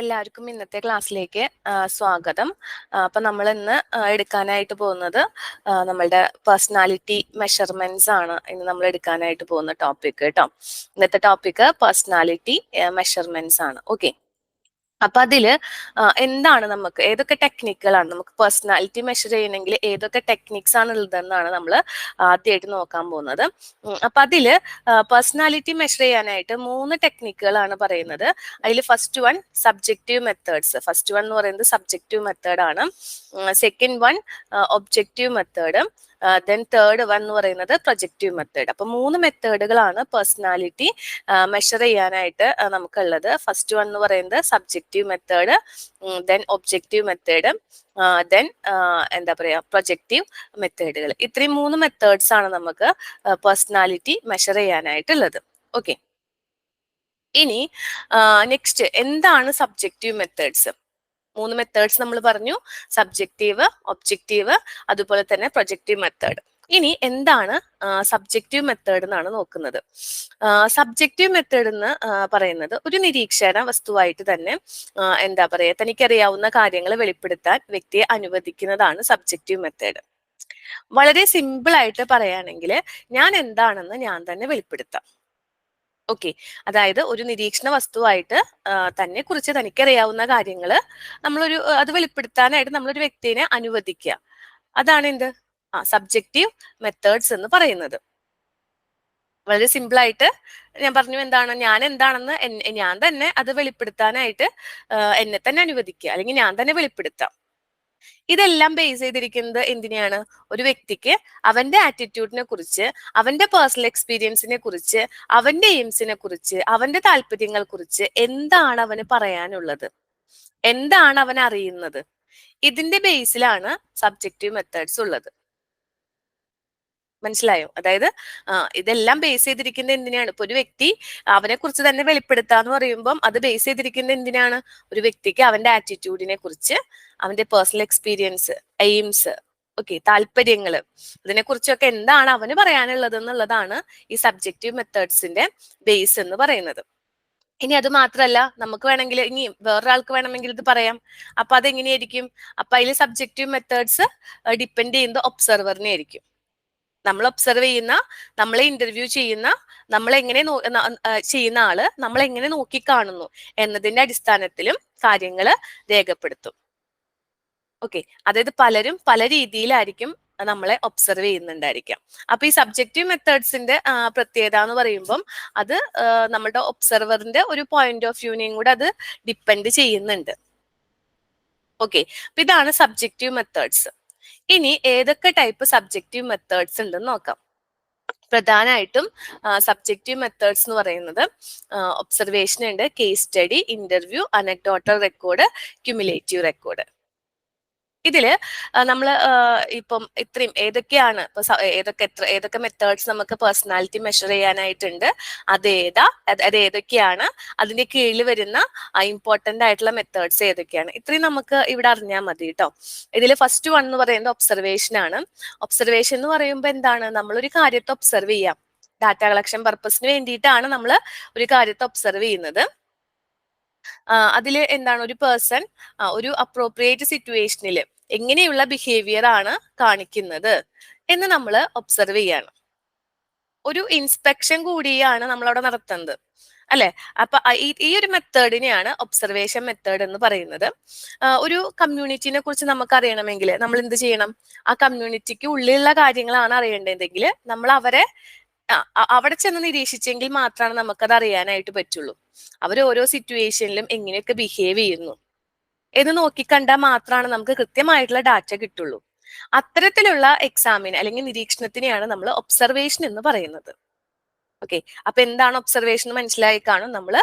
എല്ലാവർക്കും ഇന്നത്തെ ക്ലാസ്സിലേക്ക് സ്വാഗതം. അപ്പൊ നമ്മൾ ഇന്ന് എടുക്കാനായിട്ട് പോകുന്നത് നമ്മളുടെ പേഴ്സണാലിറ്റി മെഷർമെന്റ്സ് ആണ് ഇന്ന് നമ്മൾ എടുക്കാനായിട്ട് പോകുന്ന ടോപ്പിക് കേട്ടോ. ഇന്നത്തെ ടോപ്പിക് പേഴ്സണാലിറ്റി മെഷർമെന്റ്സ് ആണ്. ഓക്കെ, അപ്പൊ അതില് എന്താണ് നമുക്ക് ഏതൊക്കെ ടെക്നിക്കുകളാണ് നമുക്ക് പേഴ്സണാലിറ്റി മെഷർ ചെയ്യണമെങ്കിൽ ഏതൊക്കെ ടെക്നിക്സ് ആണ് ഉള്ളതെന്നാണ് നമ്മൾ ആദ്യമായിട്ട് നോക്കാൻ പോകുന്നത്. അപ്പൊ അതില് പേഴ്സണാലിറ്റി മെഷർ ചെയ്യാനായിട്ട് 3 ടെക്നിക്കുകളാണ് പറയുന്നത്. അതിൽ first one subjective methods. First one എന്ന് പറയുന്നത് സബ്ജക്റ്റീവ് മെത്തേഡ് ആണ്. Second one objective method. Then third one എന്ന് പറയുന്നത് പ്രൊജക്റ്റീവ് മെത്തേഡ്. അപ്പൊ 3 മെത്തേഡുകളാണ് പേഴ്സണാലിറ്റി മെഷർ ചെയ്യാനായിട്ട് നമുക്കുള്ളത്. ഫസ്റ്റ് വൺ എന്ന് പറയുന്നത് subjective method, then objective method, then എന്താ പറയാ പ്രൊജക്റ്റീവ് മെത്തേഡുകൾ. ഇത്രയും 3 മെത്തേഡ്സ് ആണ് നമുക്ക് പേഴ്സണാലിറ്റി മെഷർ ചെയ്യാനായിട്ടുള്ളത്. ഓക്കെ, ഇനി നെക്സ്റ്റ് എന്താണ് സബ്ജക്റ്റീവ് മെത്തേഡ്സ്? 3 മെത്തേഡ്സ് നമ്മൾ പറഞ്ഞു, സബ്ജക്റ്റീവ്, ഒബ്ജക്റ്റീവ്, അതുപോലെ തന്നെ പ്രൊജക്റ്റീവ് മെത്തേഡ്. ഇനി എന്താണ് സബ്ജക്റ്റീവ് മെത്തേഡ് എന്നാണ് നോക്കുന്നത്. സബ്ജക്റ്റീവ് മെത്തേഡ് എന്ന് പറയുന്നത് ഒരു നിരീക്ഷണ വസ്തുവായിട്ട് തന്നെ എന്താ പറയാ തനിക്കറിയാവുന്ന കാര്യങ്ങൾ വെളിപ്പെടുത്താൻ വ്യക്തിയെ അനുവദിക്കുന്നതാണ് സബ്ജക്റ്റീവ് മെത്തേഡ്. വളരെ സിമ്പിൾ ആയിട്ട് പറയുകയാണെങ്കിൽ ഞാൻ എന്താണെന്ന് ഞാൻ തന്നെ വെളിപ്പെടുത്താം. ഓക്കെ, അതായത് ഒരു നിരീക്ഷണ വസ്തുവായിട്ട് തന്നെ കുറിച്ച് തനിക്കറിയാവുന്ന കാര്യങ്ങൾ നമ്മളൊരു അത് വെളിപ്പെടുത്താനായിട്ട് നമ്മളൊരു വ്യക്തിയെ അനുവദിക്കുക. അതാണ് എന്ത് സബ്ജക്റ്റീവ് മെത്തേഡ്സ് എന്ന് പറയുന്നത്. വളരെ സിമ്പിൾ ആയിട്ട് ഞാൻ പറഞ്ഞു, എന്താണ് ഞാൻ എന്താണെന്ന് ഞാൻ തന്നെ അത് വെളിപ്പെടുത്താനായിട്ട് എന്നെ തന്നെ അനുവദിക്കുക, അല്ലെങ്കിൽ ഞാൻ തന്നെ വെളിപ്പെടുത്താം. ഇതെല്ലാം ബേസ് ചെയ്തിരിക്കുന്നത് എന്തിനെയാണ്? ഒരു വ്യക്തിക്ക് അവന്റെ ആറ്റിറ്റ്യൂഡിനെ കുറിച്ച്, അവന്റെ പേഴ്സണൽ എക്സ്പീരിയൻസിനെ കുറിച്ച്, അവന്റെ എയിംസിനെ കുറിച്ച്, അവന്റെ താല്പര്യങ്ങളെ കുറിച്ച് എന്താണ് അവന് പറയാനുള്ളത്, എന്താണ് അവൻ അറിയുന്നത്, ഇതിന്റെ ബേസിലാണ് സബ്ജക്റ്റീവ് മെത്തേഡ്സ് ഉള്ളത്. മനസ്സിലായോ? അതായത് ഇതെല്ലാം ബേസ് ചെയ്തിരിക്കുന്നത് എന്തിനാണ്? ഇപ്പൊ ഒരു വ്യക്തി അവനെ കുറിച്ച് തന്നെ വെളിപ്പെടുത്താന്ന് പറയുമ്പം അത് ബേസ് ചെയ്തിരിക്കുന്നത് എന്തിനാണ്? ഒരു വ്യക്തിക്ക് അവന്റെ ആറ്റിറ്റ്യൂഡിനെ കുറിച്ച്, അവന്റെ പേഴ്സണൽ എക്സ്പീരിയൻസ്, എയിംസ്, ഓക്കെ, താല്പര്യങ്ങള്, ഇതിനെ കുറിച്ചൊക്കെ എന്താണ് അവന് പറയാനുള്ളത് എന്നുള്ളതാണ് ഈ സബ്ജക്റ്റീവ് മെത്തേഡ്സിന്റെ ബേസ് എന്ന് പറയുന്നത്. ഇനി അത് മാത്രല്ല, നമുക്ക് വേണമെങ്കിൽ ഇനി വേറൊരാൾക്ക് വേണമെങ്കിൽ ഇത് പറയാം. അപ്പൊ അതെങ്ങനെയായിരിക്കും? അപ്പൊ അതിൽ സബ്ജക്റ്റീവ് മെത്തേഡ്സ് ഡിപ്പെൻഡ് ചെയ്യുന്നത് ഒബ്സർവറിനെ ആയിരിക്കും. നമ്മൾ ഒബ്സർവ് ചെയ്യുന്ന, നമ്മളെ ഇന്റർവ്യൂ ചെയ്യുന്ന, നമ്മളെങ്ങനെ ചെയ്യുന്ന ആള് നമ്മളെങ്ങനെ നോക്കിക്കാണുന്നു എന്നതിന്റെ അടിസ്ഥാനത്തിലും കാര്യങ്ങൾ രേഖപ്പെടുത്തും. ഓക്കെ, അതായത് പലരും പല രീതിയിലായിരിക്കും നമ്മളെ ഒബ്സർവ് ചെയ്യുന്നുണ്ടായിരിക്കാം. അപ്പൊ ഈ സബ്ജക്റ്റീവ് മെത്തേഡ്സിന്റെ പ്രത്യേകത എന്ന് പറയുമ്പം അത് നമ്മുടെ ഒബ്സർവറിന്റെ ഒരു പോയിന്റ് ഓഫ് വ്യൂവിനെയും കൂടെ അത് ഡിപ്പെൻഡ് ചെയ്യുന്നുണ്ട്. ഓക്കെ, അപ്പൊ ഇതാണ് സബ്ജക്റ്റീവ് മെത്തേഡ്സ്. ഇനി ഏതൊക്കെ ടൈപ്പ് സബ്ജക്റ്റീവ് മെത്തേഡ്സ് ഉണ്ടെന്ന് നോക്കാം. പ്രധാനമായിട്ടും സബ്ജക്റ്റീവ് മെത്തേഡ്സ് എന്ന് പറയുന്നത് ഒബ്സർവേഷൻ ഉണ്ട്, case study, interview, anecdotal record, cumulative record. ഇതില് നമ്മൾ ഇപ്പം ഇത്രയും ഏതൊക്കെയാണ് ഏതൊക്കെ മെത്തേഡ്സ് നമുക്ക് പേഴ്സണാലിറ്റി മെഷർ ചെയ്യാനായിട്ടുണ്ട്, അത് ഏതൊക്കെയാണ്, അതിന്റെ കീഴിൽ വരുന്ന ഇമ്പോർട്ടന്റ് ആയിട്ടുള്ള മെത്തേഡ്സ് ഏതൊക്കെയാണ്, ഇത്രയും നമുക്ക് ഇവിടെ അറിഞ്ഞാൽ മതി കേട്ടോ. ഇതിൽ ഫസ്റ്റ് വൺ എന്ന് പറയുന്നത് ഒബ്സർവേഷൻ ആണ്. ഒബ്സർവേഷൻ എന്ന് പറയുമ്പോൾ എന്താണ്? നമ്മളൊരു കാര്യത്തെ ഒബ്സർവ് ചെയ്യാം. ഡാറ്റ കളക്ഷൻ പർപ്പസിന് വേണ്ടിയിട്ടാണ് നമ്മൾ ഒരു കാര്യത്തെ ഒബ്സർവ് ചെയ്യുന്നത്. അതിൽ എന്താണ് ഒരു പേഴ്സൺ ഒരു അപ്രോപ്രിയേറ്റ് സിറ്റുവേഷനിൽ എങ്ങനെയുള്ള ബിഹേവിയർ ആണ് കാണിക്കുന്നത് എന്ന് നമ്മൾ ഒബ്സർവ് ചെയ്യാണ്. ഒരു ഇൻസ്പെക്ഷൻ കൂടിയാണ് നമ്മൾ അവിടെ നടത്തുന്നത്, അല്ലെ? അപ്പൊ ഈ ഒരു മെത്തേഡിനെയാണ് ഒബ്സർവേഷൻ മെത്തേഡ് എന്ന് പറയുന്നത്. ഒരു കമ്മ്യൂണിറ്റിനെ കുറിച്ച് നമുക്ക് അറിയണമെങ്കിൽ നമ്മൾ എന്ത് ചെയ്യണം? ആ കമ്മ്യൂണിറ്റിക്ക് ഉള്ളിലുള്ള കാര്യങ്ങളാണ് അറിയേണ്ടതെങ്കിൽ നമ്മൾ അവരെ അവിടെ ചെന്ന് നിരീക്ഷിച്ചെങ്കിൽ മാത്രമാണ് നമുക്കത് അറിയാനായിട്ട് പറ്റുള്ളൂ. അവർ ഓരോ സിറ്റുവേഷനിലും എങ്ങനെയൊക്കെ ബിഹേവ് ചെയ്യുന്നു എന്ന് നോക്കിക്കണ്ടാൽ മാത്രമാണ് നമുക്ക് കൃത്യമായിട്ടുള്ള ഡാറ്റ കിട്ടുള്ളൂ. അത്തരത്തിലുള്ള എക്സാമിന് അല്ലെങ്കിൽ നിരീക്ഷണത്തിനെയാണ് നമ്മൾ ഒബ്സർവേഷൻ എന്ന് പറയുന്നത്. ഓക്കെ, അപ്പൊ എന്താണ് ഒബ്സർവേഷൻ മനസ്സിലായി കാണും. നമ്മൾ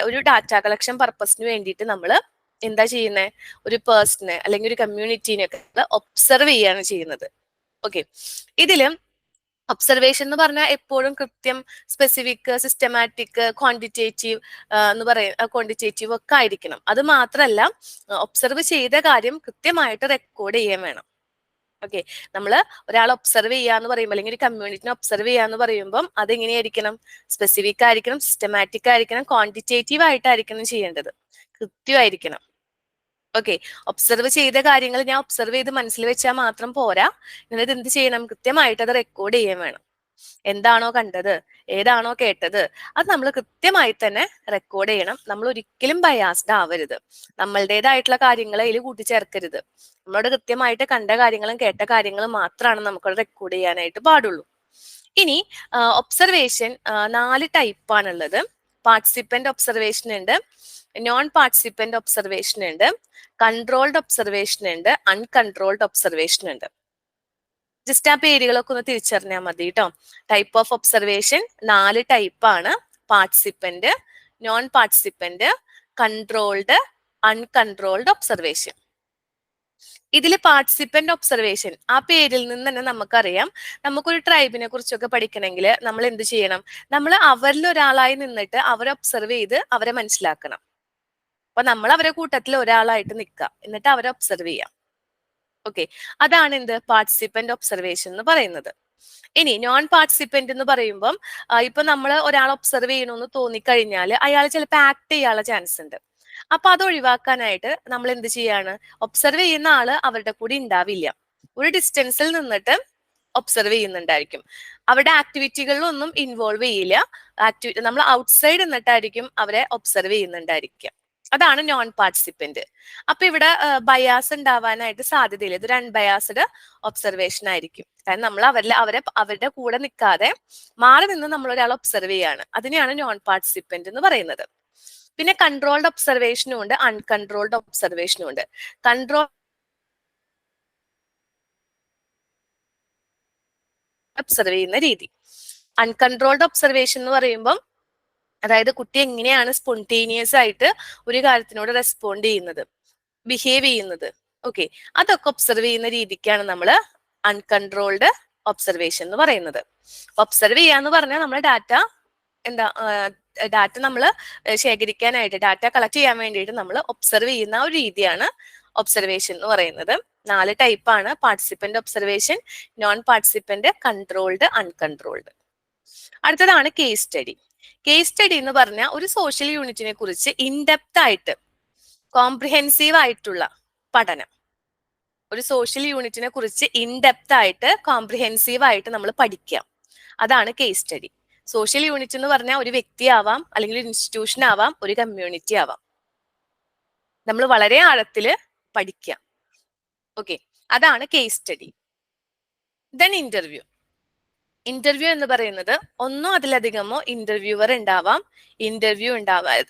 ഒരു ഡാറ്റ കളക്ഷൻ പർപ്പസിന് വേണ്ടിയിട്ട് നമ്മൾ എന്താ ചെയ്യുന്നത്? ഒരു പേഴ്സണെ അല്ലെങ്കിൽ ഒരു കമ്മ്യൂണിറ്റീനെ ഒക്കെ ഒബ്സർവ് ചെയ്യാണ് ചെയ്യുന്നത്. ഓക്കെ, ഇതിലും ഒബ്സർവേഷൻ എന്ന് പറഞ്ഞാൽ എപ്പോഴും കൃത്യം, സ്പെസിഫിക്, സിസ്റ്റമാറ്റിക്, ക്വാണ്ടിറ്റേറ്റീവ് ക്വാണ്ടിറ്റേറ്റീവ് ഒക്കെ ആയിരിക്കണം. അത് മാത്രമല്ല, ഒബ്സർവ് ചെയ്ത കാര്യം കൃത്യമായിട്ട് റെക്കോർഡ് ചെയ്യാൻ വേണം. ഓക്കെ, നമ്മൾ ഒരാൾ ഒബ്സർവ് ചെയ്യാന്ന് പറയുമ്പോൾ അല്ലെങ്കിൽ ഒരു കമ്മ്യൂണിറ്റിനെ ഒബ്സർവ് ചെയ്യാന്ന് പറയുമ്പോൾ അതെങ്ങനെയായിരിക്കണം? സ്പെസിഫിക് ആയിരിക്കണം, സിസ്റ്റമാറ്റിക് ആയിരിക്കണം, ക്വാണ്ടിറ്റേറ്റീവ് ആയിട്ടായിരിക്കണം ചെയ്യേണ്ടത്. കൃത്യമായിരിക്കണം. ഓക്കെ, ഒബ്സർവ് ചെയ്ത കാര്യങ്ങൾ ഞാൻ ഒബ്സർവ് ചെയ്ത് മനസ്സിൽ വെച്ചാൽ മാത്രം പോരാ, നിങ്ങളിത് എന്ത് ചെയ്യണം, കൃത്യമായിട്ട് അത് റെക്കോർഡ് ചെയ്യാൻ വേണം. എന്താണോ കണ്ടത്, ഏതാണോ കേട്ടത്, അത് നമ്മൾ കൃത്യമായി തന്നെ റെക്കോർഡ് ചെയ്യണം. നമ്മൾ ഒരിക്കലും ബയാസ്ഡ് ആവരുത്, നമ്മളുടേതായിട്ടുള്ള കാര്യങ്ങൾ അതിൽ കൂട്ടിച്ചേർക്കരുത്. നമ്മളോട് കൃത്യമായിട്ട് കണ്ട കാര്യങ്ങളും കേട്ട കാര്യങ്ങളും മാത്രമാണ് നമുക്ക് റെക്കോർഡ് ചെയ്യാനായിട്ട് പാടുള്ളൂ. ഇനി ഒബ്സർവേഷൻ 4 ടൈപ്പാണുള്ളത്. പാർട്ടിസിപ്പന്റ് ഒബ്സർവേഷൻ ഉണ്ട്, നോൺ പാർട്ടിസിപ്പന്റ് ഒബ്സർവേഷൻ ഉണ്ട്, കൺട്രോൾഡ് ഒബ്സർവേഷൻ ഉണ്ട്, അൺകൺട്രോൾഡ് ഒബ്സർവേഷൻ ഉണ്ട്. ജസ്റ്റ് ആ പേരുകളൊക്കെ ഒന്ന് തിരിച്ചറിഞ്ഞാൽ മതി കേട്ടോ. ടൈപ്പ് ഓഫ് ഒബ്സർവേഷൻ 4 ടൈപ്പാണ്: participant, non participant, controlled, uncontrolled observation. ഇതിൽ പാർട്ടിസിപ്പന്റ് ഒബ്സർവേഷൻ, ആ പേരിൽ നിന്ന് തന്നെ നമുക്കറിയാം, നമുക്കൊരു ട്രൈബിനെ കുറിച്ചൊക്കെ പഠിക്കണമെങ്കിൽ നമ്മൾ എന്ത് ചെയ്യണം, നമ്മൾ അവരിൽ ഒരാളായി നിന്നിട്ട് അവരെ ഒബ്സർവ് ചെയ്ത് അവരെ മനസ്സിലാക്കണം. അപ്പൊ നമ്മൾ അവരെ കൂട്ടത്തിൽ ഒരാളായിട്ട് നിൽക്കുക, എന്നിട്ട് അവരെ ഒബ്സർവ് ചെയ്യാം. ഓക്കെ, അതാണ് എന്ത് പാർട്ടിസിപ്പന്റ് ഒബ്സർവേഷൻ എന്ന് പറയുന്നത്. ഇനി നോൺ പാർട്ടിസിപ്പന്റ് എന്ന് പറയുമ്പം ഇപ്പൊ നമ്മൾ ഒരാൾ ഒബ്സർവ് ചെയ്യണമെന്ന് തോന്നിക്കഴിഞ്ഞാൽ അയാൾ ചിലപ്പോൾ ആക്ട് ചെയ്യാനുള്ള ചാൻസ് ഉണ്ട്. അപ്പൊ അത് ഒഴിവാക്കാനായിട്ട് നമ്മൾ എന്ത് ചെയ്യാണ്, ഒബ്സർവ് ചെയ്യുന്ന ആള് അവരുടെ കൂടെ ഉണ്ടാവില്ല, ഒരു ഡിസ്റ്റൻസിൽ നിന്നിട്ട് ഒബ്സർവ് ചെയ്യുന്നുണ്ടായിരിക്കും. അവരുടെ ആക്ടിവിറ്റികളിലൊന്നും ഇൻവോൾവ് ചെയ്യില്ല, നമ്മൾ ഔട്ട്സൈഡ് നിന്നിട്ടായിരിക്കും അവരെ ഒബ്സർവ് ചെയ്യുന്നുണ്ടായിരിക്കുക. അതാണ് നോൺ പാർട്ടിസിപ്പന്റ്. അപ്പൊ ഇവിടെ ബയാസ് ഉണ്ടാവാനായിട്ട് സാധ്യതയില്ല, ഇതൊരു അൺബയാസ്ഡ് ഒബ്സർവേഷൻ ആയിരിക്കും. കാരണം നമ്മൾ അവരുടെ കൂടെ നിൽക്കാതെ മാറി നിന്ന് നമ്മൾ ഒരാൾ ഒബ്സർവ് ചെയ്യാണ്, അതിനെയാണ് നോൺ പാർട്ടിസിപ്പന്റ് എന്ന് പറയുന്നത്. പിന്നെ കൺട്രോൾഡ് ഒബ്സർവേഷനും ഉണ്ട്, അൺകൺട്രോൾഡ് ഒബ്സർവേഷനും ഉണ്ട്. കൺട്രോൾ ഒബ്സർവ് ചെയ്യുന്ന രീതി. അൺകൺട്രോൾഡ് ഒബ്സർവേഷൻ എന്ന് പറയുമ്പം അതായത് കുട്ടി എങ്ങനെയാണ് സ്പോണ്ടേനിയസ് ആയിട്ട് ഒരു കാര്യത്തിനോട് റെസ്പോണ്ട് ചെയ്യുന്നത്, ബിഹേവ് ചെയ്യുന്നത്, ഓക്കെ, അതൊക്കെ ഒബ്സർവ് ചെയ്യുന്ന രീതിക്കാണ് നമ്മൾ അൺകൺട്രോൾഡ് ഒബ്സർവേഷൻ എന്ന് പറയുന്നത്. ഒബ്സർവ് ചെയ്യാന്ന് പറഞ്ഞാൽ നമ്മൾ ഡാറ്റ നമ്മൾ ശേഖരിക്കാനായിട്ട്, ഡാറ്റ കളക്ട് ചെയ്യാൻ വേണ്ടിയിട്ട് നമ്മൾ ഒബ്സർവ് ചെയ്യുന്ന ഒരു രീതിയാണ് ഒബ്സർവേഷൻ എന്ന് പറയുന്നത്. 4 ടൈപ്പാണ്: participant observation, non participant, controlled, uncontrolled. അടുത്തതാണ് കേസ് സ്റ്റഡി. കേസ് സ്റ്റഡി എന്ന് പറഞ്ഞാൽ ഒരു സോഷ്യൽ യൂണിറ്റിനെ കുറിച്ച് ഇൻഡെപ്ത് ആയിട്ട്, കോംപ്രിഹെൻസീവ് ആയിട്ടുള്ള പഠനം. ഒരു സോഷ്യൽ യൂണിറ്റിനെ കുറിച്ച് ഇൻഡെപ്ത് ആയിട്ട്, കോംപ്രിഹെൻസീവ് ആയിട്ട് നമ്മൾ പഠിക്കാം, അതാണ് കേസ് സ്റ്റഡി. സോഷ്യൽ യൂണിറ്റ് എന്ന് പറഞ്ഞാൽ ഒരു വ്യക്തി ആവാം, അല്ലെങ്കിൽ ഒരു ഇൻസ്റ്റിറ്റ്യൂഷൻ ആവാം, ഒരു കമ്മ്യൂണിറ്റി ആവാം. നമ്മൾ വളരെ ആഴത്തില് പഠിക്കാം. ഓക്കെ, അതാണ് case study. Then interview. Interview എന്ന് പറയുന്നത് ഒന്നോ അതിലധികമോ ഇന്റർവ്യൂവർ ഉണ്ടാവാം,